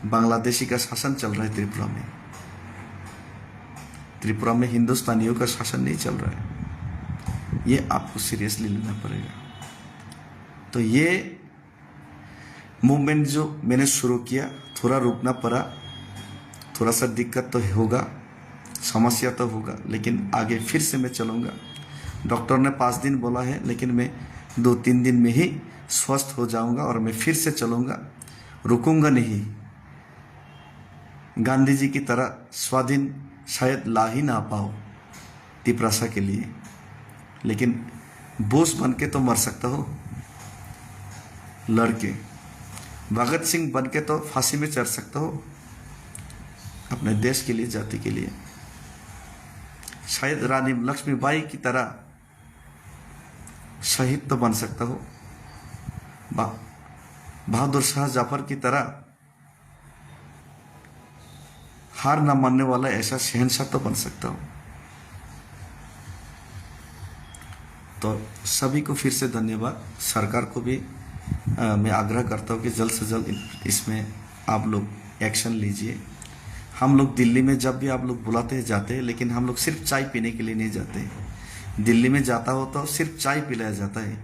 बांग्लादेशी का शासन चल रहा है त्रिपुरा में, त्रिपुरा में हिंदुस्तानियों का शासन नहीं चल रहा है। ये आपको सीरियसली लेना पड़ेगा। तो ये मूवमेंट जो मैंने शुरू किया, थोड़ा रुकना पड़ा, थोड़ा सा दिक्कत तो होगा, समस्या तो होगा, लेकिन आगे फिर से मैं चलूँगा। डॉक्टर ने 5 दिन बोला है, लेकिन मैं 2-3 दिन में ही स्वस्थ हो जाऊंगा और मैं फिर से चलूँगा, रुकूंगा नहीं। गांधी जी की तरह स्वाधीन शायद ला ही ना पाओ तिपरासा के लिए, लेकिन बोस बन के तो मर सकता हो लड़के। भगत सिंह बन के तो फांसी में चढ़ सकता हो अपने देश के लिए, जाति के लिए। शायद रानी लक्ष्मीबाई की तरह शहीद तो बन सकता हो, बहादुर शाह जाफर की तरह हार न मानने वाला ऐसा शहंशाह तो बन सकता हो। तो सभी को फिर से धन्यवाद। सरकार को भी मैं आग्रह करता हूँ कि जल्द से जल्द इसमें आप लोग एक्शन लीजिए। हम लोग दिल्ली में जब भी आप लोग बुलाते हैं जाते हैं, लेकिन हम लोग सिर्फ चाय पीने के लिए नहीं जाते हैं। दिल्ली में जाता हो तो सिर्फ चाय पिलाया जाता है,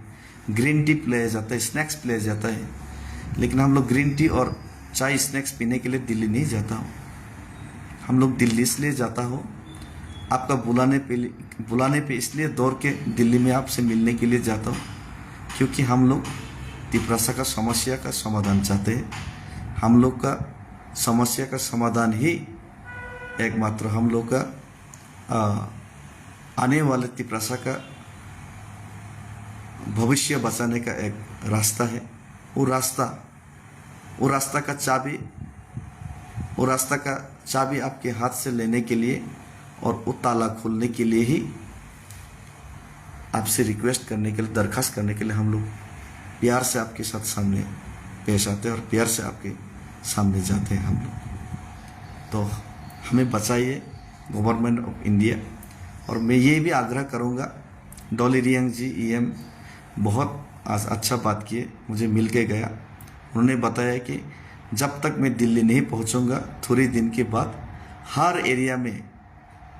ग्रीन टी पिलाया जाता है, स्नैक्स पिलाया जाता है, लेकिन हम लोग ग्रीन टी और चाय स्नैक्स पीने के लिए दिल्ली नहीं जाता हो। हम लोग दिल्ली इसलिए जाता हो, आपका बुलाने पे इसलिए दौड़ के दिल्ली में आपसे मिलने के लिए जाता हूँ, क्योंकि हम लोग तिपरासा का समस्या का समाधान चाहते हैं। हम लोग का समस्या का समाधान ही एकमात्र हम लोग का आने वाले तिप्रासा का भविष्य बचाने का एक रास्ता है। वो रास्ता का चाबी आपके हाथ से लेने के लिए और वो ताला खोलने के लिए ही आपसे रिक्वेस्ट करने के लिए, दरखास्त करने के लिए हम लोग प्यार से आपके साथ सामने पेश आते हैं और प्यार से आपके सामने जाते हैं हम लोग। तो हमें बचाइए, गवर्नमेंट ऑफ इंडिया। और मैं ये भी आग्रह करूँगा, डॉली रियांग जी ईएम बहुत अच्छा बात किए, मुझे मिल के गया। उन्होंने बताया कि जब तक मैं दिल्ली नहीं पहुंचूंगा, थोड़े दिन के बाद हर एरिया में,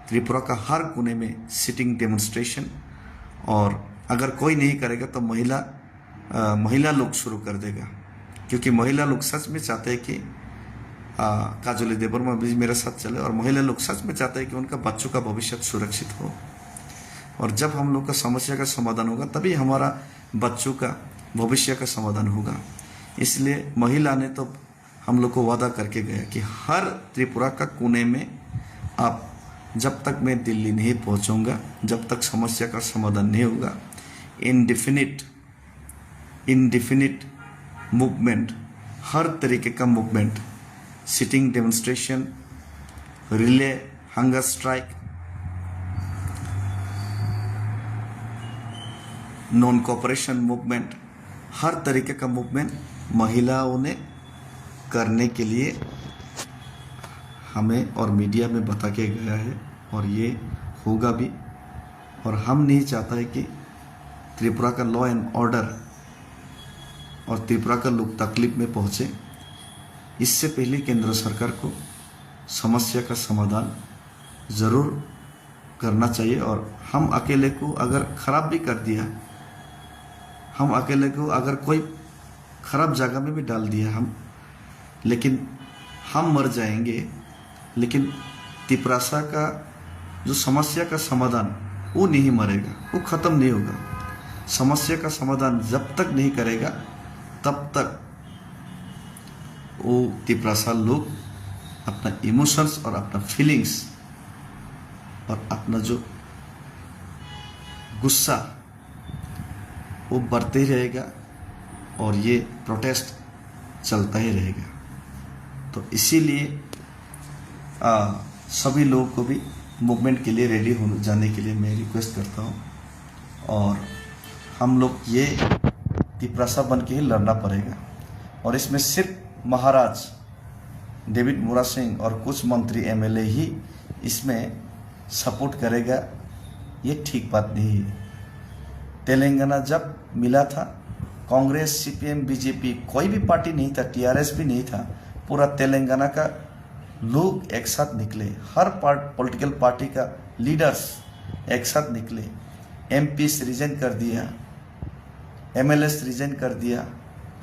त्रिपुरा का हर कोने में सिटिंग डेमोन्स्ट्रेशन, और अगर कोई नहीं करेगा तो महिला लोग शुरू कर देगा, क्योंकि महिला लोग सच में चाहते हैं कि काजोली देबर्मा भी मेरे साथ चले, और महिला लोग सच में चाहते हैं कि उनका बच्चों का भविष्य सुरक्षित हो। और जब हम लोग का समस्या का समाधान होगा तभी हमारा बच्चों का भविष्य का समाधान होगा। इसलिए महिला ने तो हम लोग को वादा करके गया कि हर त्रिपुरा का कोने में आप, जब तक मैं दिल्ली नहीं पहुंचूंगा, जब तक समस्या का समाधान नहीं होगा, इनडिफिनिट मूवमेंट, हर तरीके का movement, sitting demonstration, relay, hunger strike, non cooperation movement, हर तरीके का मूवमेंट महिलाओं ने करने के लिए हमें और मीडिया में बता के गया है, और ये होगा भी। और हम नहीं चाहता है कि त्रिपुरा का लॉ एंड ऑर्डर और त्रिपुरा का लोग तकलीफ में पहुँचे। इससे पहले केंद्र सरकार को समस्या का समाधान ज़रूर करना चाहिए। और हम अकेले को अगर ख़राब भी कर दिया, हम अकेले को अगर कोई ख़राब जगह में भी डाल दिया लेकिन हम मर जाएंगे, लेकिन तिप्रासा का जो समस्या का समाधान वो नहीं मरेगा, वो ख़त्म नहीं होगा। समस्या का समाधान जब तक नहीं करेगा तब तक वो तिप्रासा लोग अपना इमोशंस और अपना फीलिंग्स और अपना जो गुस्सा वो बढ़ते ही रहेगा, और ये प्रोटेस्ट चलता ही रहेगा। तो इसीलिए सभी लोगों को भी मूवमेंट के लिए रेडी हो जाने के लिए मैं रिक्वेस्ट करता हूँ। और हम लोग ये तिप्रासा बन के ही लड़ना पड़ेगा। और इसमें सिर्फ महाराज डेविड मोरा सिंह और कुछ मंत्री एमएलए ही इसमें सपोर्ट करेगा, ये ठीक बात नहीं है। तेलंगाना जब मिला था, कांग्रेस, सीपीएम, बीजेपी कोई भी पार्टी नहीं था, टीआरएस भी नहीं था, पूरा तेलंगाना का लोग एक साथ निकले, हर पॉलिटिकल पार्टी का लीडर्स एक साथ निकले, एमपी रिजाइन कर दिया, एमएलएस रिजाइन कर दिया,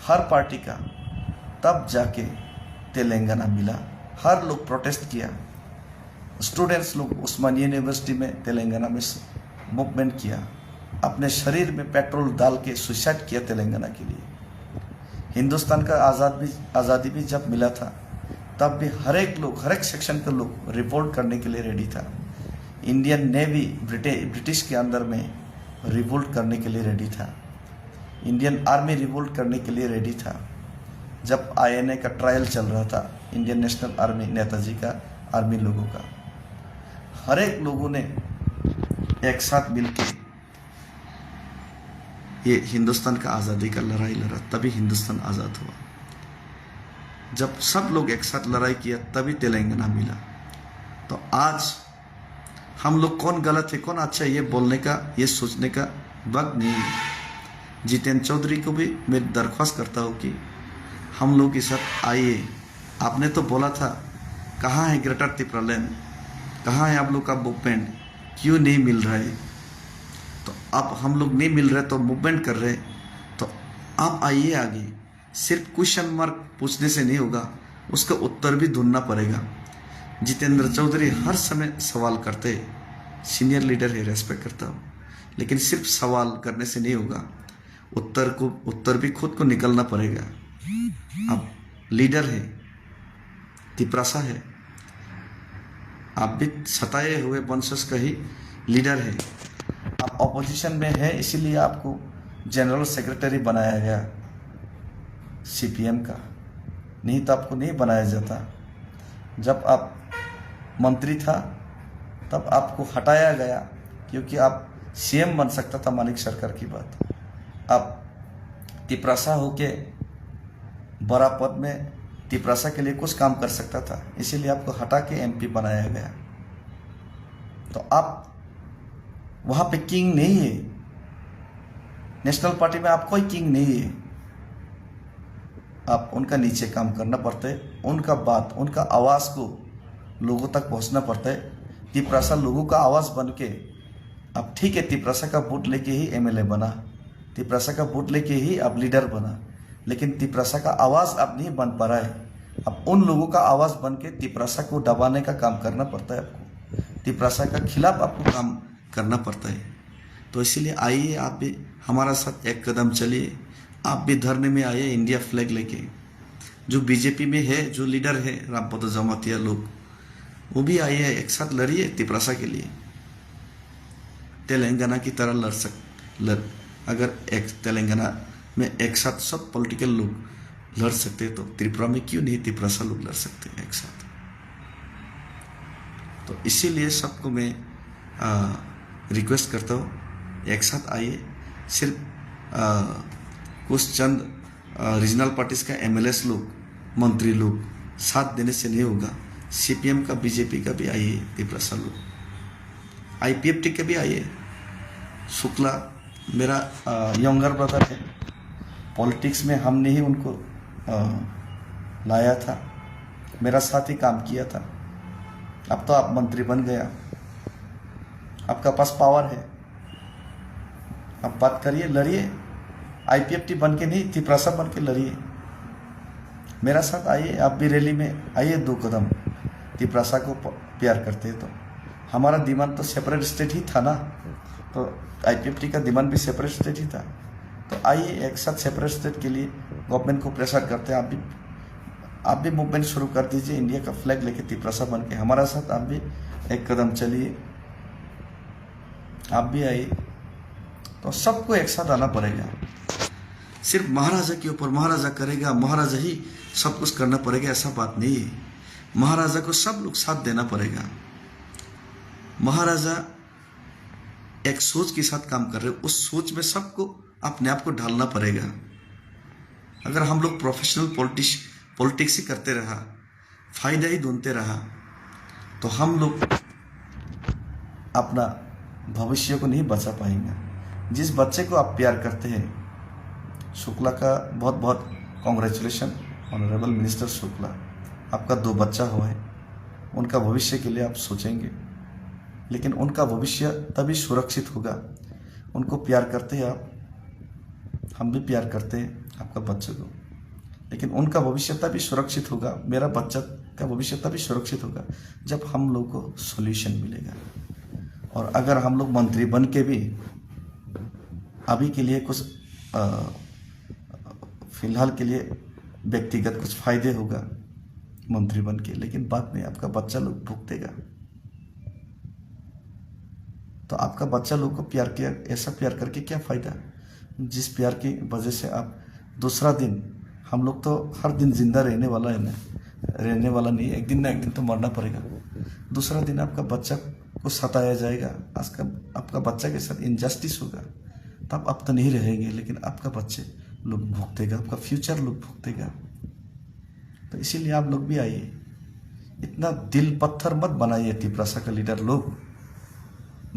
हर पार्टी का, तब जाके तेलंगाना मिला। हर लोग प्रोटेस्ट किया, स्टूडेंट्स लोग उस्मानिया यूनिवर्सिटी में तेलंगाना में मूवमेंट किया, अपने शरीर में पेट्रोल डाल के सुसाइड किया तेलंगाना के लिए। हिंदुस्तान का आज़ादी भी जब मिला था तब भी हर एक सेक्शन के लोग रिवोल्ट करने के लिए रेडी था। इंडियन नेवी ब्रिटिश के अंदर में रिवोल्ट करने के लिए रेडी था। इंडियन आर्मी रिवोल्ट करने के लिए रेडी था। जब आईएनए का ट्रायल चल रहा था, इंडियन नेशनल आर्मी, नेताजी का आर्मी लोगों का, हर एक लोगों ने एक साथ मिलकर ये हिंदुस्तान का आज़ादी का लड़ाई लड़ा, तभी हिंदुस्तान आज़ाद हुआ। जब सब लोग एक साथ लड़ाई किया तभी तेलंगाना मिला। तो आज हम लोग कौन गलत है कौन अच्छा है ये बोलने का, ये सोचने का वक्त नहीं है। जितेंद्र चौधरी को भी मैं दरख्वास्त करता हूँ कि हम लोग के साथ आइए। आपने तो बोला था कहाँ है ग्रेटर त्रिपुरालैंड, कहाँ है आप लोग का मूवमेंट, क्यों नहीं मिल रहा है? तो अब हम लोग नहीं मिल रहे तो मूवमेंट कर रहे, तो आप आइए आगे। सिर्फ क्वेश्चन मार्क पूछने से नहीं होगा, उसका उत्तर भी ढूंढना पड़ेगा। जितेंद्र चौधरी हर समय सवाल करते, सीनियर लीडर है, रेस्पेक्ट करता हूँ, लेकिन सिर्फ सवाल करने से नहीं होगा, उत्तर भी खुद को निकलना पड़ेगा। अब लीडर है, तिप्रासा है, आप भी सताए हुए वंशज का ही लीडर है। आप ऑपोजिशन में है, इसीलिए आपको जनरल सेक्रेटरी बनाया गया सीपीएम का, नहीं तो आपको नहीं बनाया जाता। जब आप मंत्री था तब आपको हटाया गया क्योंकि आप सीएम बन सकता था मानिक सरकार की बात। आप तिपरासा होके बड़ा पद में तिपरासा के लिए कुछ काम कर सकता था, इसीलिए आपको हटा के एमपी बनाया गया। तो आप वहां पे किंग नहीं है, नेशनल पार्टी में आप कोई किंग नहीं है। आप उनका नीचे काम करना पड़ता है, उनका बात, उनका आवाज़ को लोगों तक पहुंचना पड़ता है। तिपरासा लोगों का आवाज़ बन के, अब ठीक है तिपरासा का वोट लेके ही एमएलए बना, तिपरासा का वोट लेके ही अब लीडर बना, लेकिन तिपरासा का आवाज़ अब नहीं बन पा रहा है। अब उन लोगों का आवाज़ बन के तिपरासा को दबाने का काम करना पड़ता है आपको, तिपरासा का खिलाफ आपको काम करना पड़ता है। तो इसीलिए आइए आप भी हमारा साथ एक कदम चलिए, आप भी धरने में आइए इंडिया फ्लैग लेके। जो बीजेपी में है, जो लीडर है रामपद जमातिया लोग, वो भी आइए, एक साथ लड़िए तिपरासा के लिए। तेलंगाना की तरह अगर एक तेलंगाना में एक साथ सब पॉलिटिकल लोग लड़ सकते तो त्रिपुरा में क्यों नहीं तिपरासा लोग लड़ सकते एक साथ। तो इसीलिए सबको मैं रिक्वेस्ट करता हूँ, एक साथ आइए। सिर्फ कुछ चंद रीजनल पार्टीज का एमएलएस लोग, मंत्री लोग साथ देने से नहीं होगा। सीपीएम का, बीजेपी का भी आइए तिपरासा लोग, आईपीएफटी के भी आइए। शुक्ला मेरा यंगर ब्रदर है, पॉलिटिक्स में हमने ही उनको लाया था, मेरा साथ ही काम किया था। अब तो आप मंत्री बन गया, आपका पास पावर है, अब बात करिए, लड़िए। आईपीएफटी बन के नहीं, तिपरासा बन के लड़िए। मेरा साथ आइए, आप भी रैली में आइए, 2 कदम। तिपरासा को प्यार करते हैं तो हमारा डिमांड तो सेपरेट स्टेट ही था ना, तो आईपीएफटी का डिमांड भी सेपरेट स्टेट ही था। तो आइए एक साथ सेपरेट स्टेट के लिए गवर्नमेंट को प्रेशर करते हैं। आप भी मूवमेंट शुरू कर दीजिए, इंडिया का फ्लैग लेके तिपरासा बन के हमारा साथ आप भी एक कदम चलिए, आप भी आइए। तो सबको एक साथ आना पड़ेगा। सिर्फ महाराजा के ऊपर महाराजा करेगा, महाराजा ही सब कुछ करना पड़ेगा, ऐसा बात नहीं है। महाराजा को सब लोग साथ देना पड़ेगा। महाराजा एक सोच के साथ काम कर रहे हो, उस सोच में सबको अपने आप को ढालना पड़ेगा। अगर हम लोग प्रोफेशनल पॉलिटिक्स ही करते रहा, फायदा ही ढूंढते रहा, तो हम लोग अपना भविष्य को नहीं बचा पाएंगे। जिस बच्चे को आप प्यार करते हैं, शुक्ला का बहुत बहुत कॉन्ग्रेचुलेशन, ऑनरेबल मिनिस्टर शुक्ला, आपका 2 बच्चा हुआ है, उनका भविष्य के लिए आप सोचेंगे, लेकिन उनका भविष्य तभी सुरक्षित होगा। उनको प्यार करते हैं आप, हम भी प्यार करते हैं आपका बच्चे को, लेकिन उनका भविष्य तभी सुरक्षित होगा, मेरा बच्चा का भविष्य तभी सुरक्षित होगा जब हम लोग को सॉल्यूशन मिलेगा। और अगर हम लोग मंत्री बन के भी अभी के लिए कुछ फिलहाल के लिए व्यक्तिगत कुछ फायदे होगा मंत्री बन के, लेकिन बाद में आपका बच्चा लोग भुगतेगा। तो आपका बच्चा लोग को प्यार किया, ऐसा प्यार करके क्या फ़ायदा, जिस प्यार की वजह से आप दूसरा दिन, हम लोग तो हर दिन जिंदा रहने वाला है ना, रहने वाला नहीं, एक दिन ना एक दिन तो मरना पड़ेगा। दूसरा दिन आपका बच्चा को सताया जाएगा, आपका बच्चा के साथ इनजस्टिस होगा, तब आप तो नहीं रहेंगे, लेकिन आपका बच्चे लोग भुगतेगा, आपका फ्यूचर लोग भुगतेगा। तो इसीलिए आप लोग भी आइए, इतना दिल पत्थर मत बनाइए। तिपरासा का लीडर लोग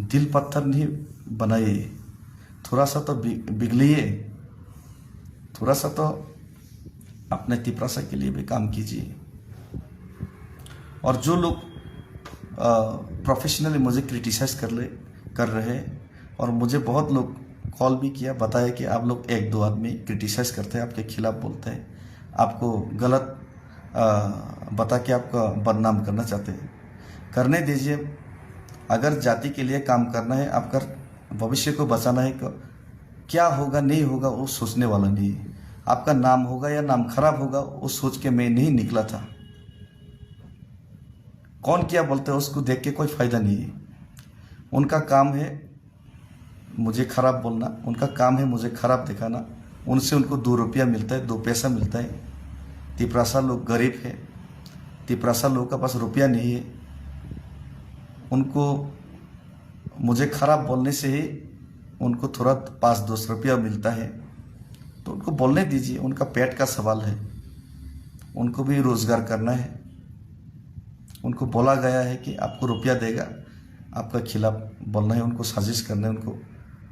दिल पत्थर नहीं बनाइए, थोड़ा सा तो बिगड़िए, थोड़ा सा तो अपने तिपरासा के लिए भी काम कीजिए। और जो लोग प्रोफेशनली मुझे क्रिटिसाइज कर रहे हैं, और मुझे बहुत लोग कॉल भी किया, बताया कि आप लोग 1-2 आदमी क्रिटिसाइज करते हैं, आपके खिलाफ बोलते हैं, आपको गलत बता के आपका बदनाम करना चाहते हैं। करने दीजिए। अगर जाति के लिए काम करना है, आपका भविष्य को बचाना है, क्या होगा नहीं होगा वो सोचने वाला नहीं है। आपका नाम होगा या नाम खराब होगा वो सोच के मैं नहीं निकला था। कौन क्या बोलते हैं उसको देख के कोई फ़ायदा नहीं है। उनका काम है मुझे खराब बोलना, उनका काम है मुझे खराब दिखाना। उनसे उनको 2 रुपया मिलता है, 2 पैसा मिलता है। तिपरासा लोग गरीब है, तिपरासा लोगों का पास रुपया नहीं है। उनको मुझे खराब बोलने से ही उनको थोड़ा 5-10 रुपया मिलता है, तो उनको बोलने दीजिए। उनका पेट का सवाल है, उनको भी रोज़गार करना है। उनको बोला गया है कि आपको रुपया देगा, आपका खिलाफ बोलना है, उनको साजिश करना है, उनको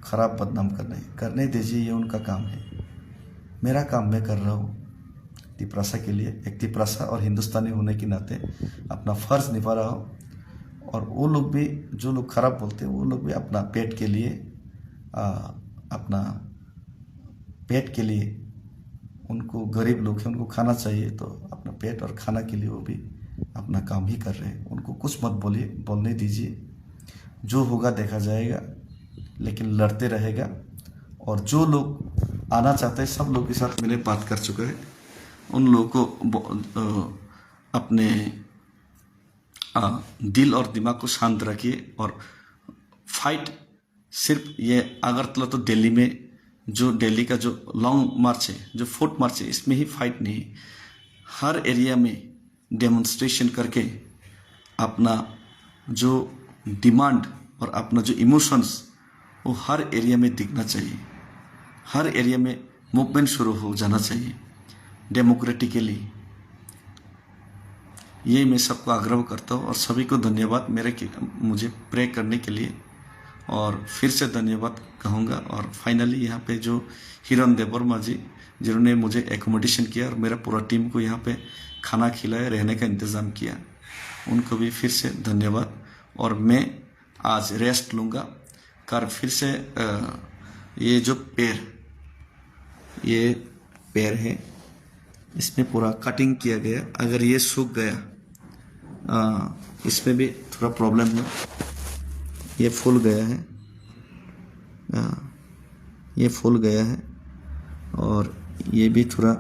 खराब बदनाम करना है। करने दीजिए, ये उनका काम है। मेरा काम मैं कर रहा हूँ तिपरासा के लिए। एक तिपरासा और हिंदुस्तानी होने के नाते अपना फ़र्ज़ निभा रहा हूँ। और वो लोग भी, जो लोग खराब बोलते हैं, वो लोग भी अपना पेट के लिए, अपना पेट के लिए, उनको गरीब लोग हैं, उनको खाना चाहिए, तो अपना पेट और खाना के लिए वो भी अपना काम ही कर रहे हैं। उनको कुछ मत बोलिए, बोलने दीजिए। जो होगा देखा जाएगा, लेकिन लड़ते रहेगा। और जो लोग आना चाहते हैं, सब लोग के साथ मैंने बात कर चुका है। उन लोगों को अपने दिल और दिमाग को शांत रखिए। और फाइट सिर्फ ये अगरतला तो दिल्ली में, जो दिल्ली का जो लॉन्ग मार्च है, जो फोर्ट मार्च है, इसमें ही फाइट नहीं है। हर एरिया में डेमोन्स्ट्रेशन करके अपना जो डिमांड और अपना जो इमोशंस, वो हर एरिया में दिखना चाहिए। हर एरिया में मूवमेंट शुरू हो जाना चाहिए डेमोक्रेटिकली। ये मैं सबको आग्रह करता हूँ। और सभी को धन्यवाद मुझे प्रे करने के लिए। और फिर से धन्यवाद कहूँगा। और फाइनली यहाँ पे जो हिरन देवर्मा जी, जिन्होंने मुझे एकोमोडेशन किया और मेरा पूरा टीम को यहाँ पे खाना खिलाया, रहने का इंतज़ाम किया, उनको भी फिर से धन्यवाद। और मैं आज रेस्ट लूँगा। कर फिर से ये जो ये पैर है, इसमें पूरा कटिंग किया गया। अगर ये सूख गया, इसमें भी थोड़ा प्रॉब्लम है। ये फूल गया है, ये फूल गया है। और ये भी थोड़ा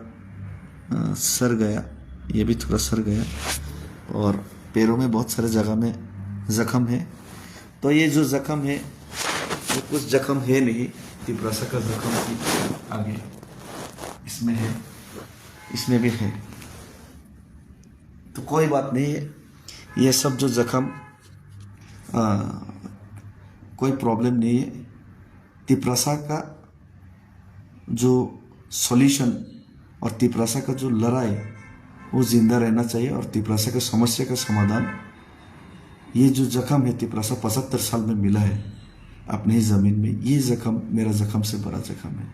सर गया, ये भी थोड़ा सर गया। और पैरों में बहुत सारे जगह में ज़ख्म है। तो ये जो ज़ख्म है, वो कुछ ज़ख्म है नहीं, तिपरासा का ज़ख्म की आगे इसमें है, इसमें भी है, तो कोई बात नहीं है। ये सब जो ज़ख्म, कोई प्रॉब्लम नहीं है। तिपरासा का जो सॉल्यूशन और तिपरासा का जो लड़ाई, वो जिंदा रहना चाहिए। और तिपरासा का समस्या का समाधान, ये जो ज़ख्म है तिपरासा 75 साल में मिला है अपनी ही ज़मीन में, ये ज़ख्म मेरा ज़ख्म से बड़ा ज़ख्म है।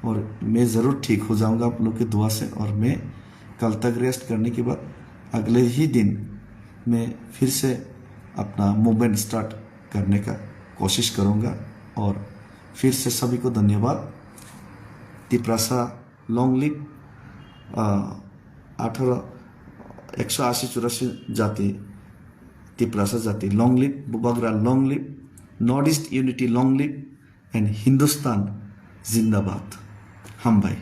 और मैं ज़रूर ठीक हो जाऊंगा आप लोग की दुआ से। और मैं कल तक रेस्ट करने के बाद अगले ही दिन मैं फिर से अपना मूवमेंट स्टार्ट करने का कोशिश करूंगा। और फिर से सभी को धन्यवाद। तिपरासा लॉन्ग लिव, 180-84 जाति, तिपरासा जाति long live, Bubagra long live, north east unity long live, and Hindustan जिंदाबाद। हम भाई।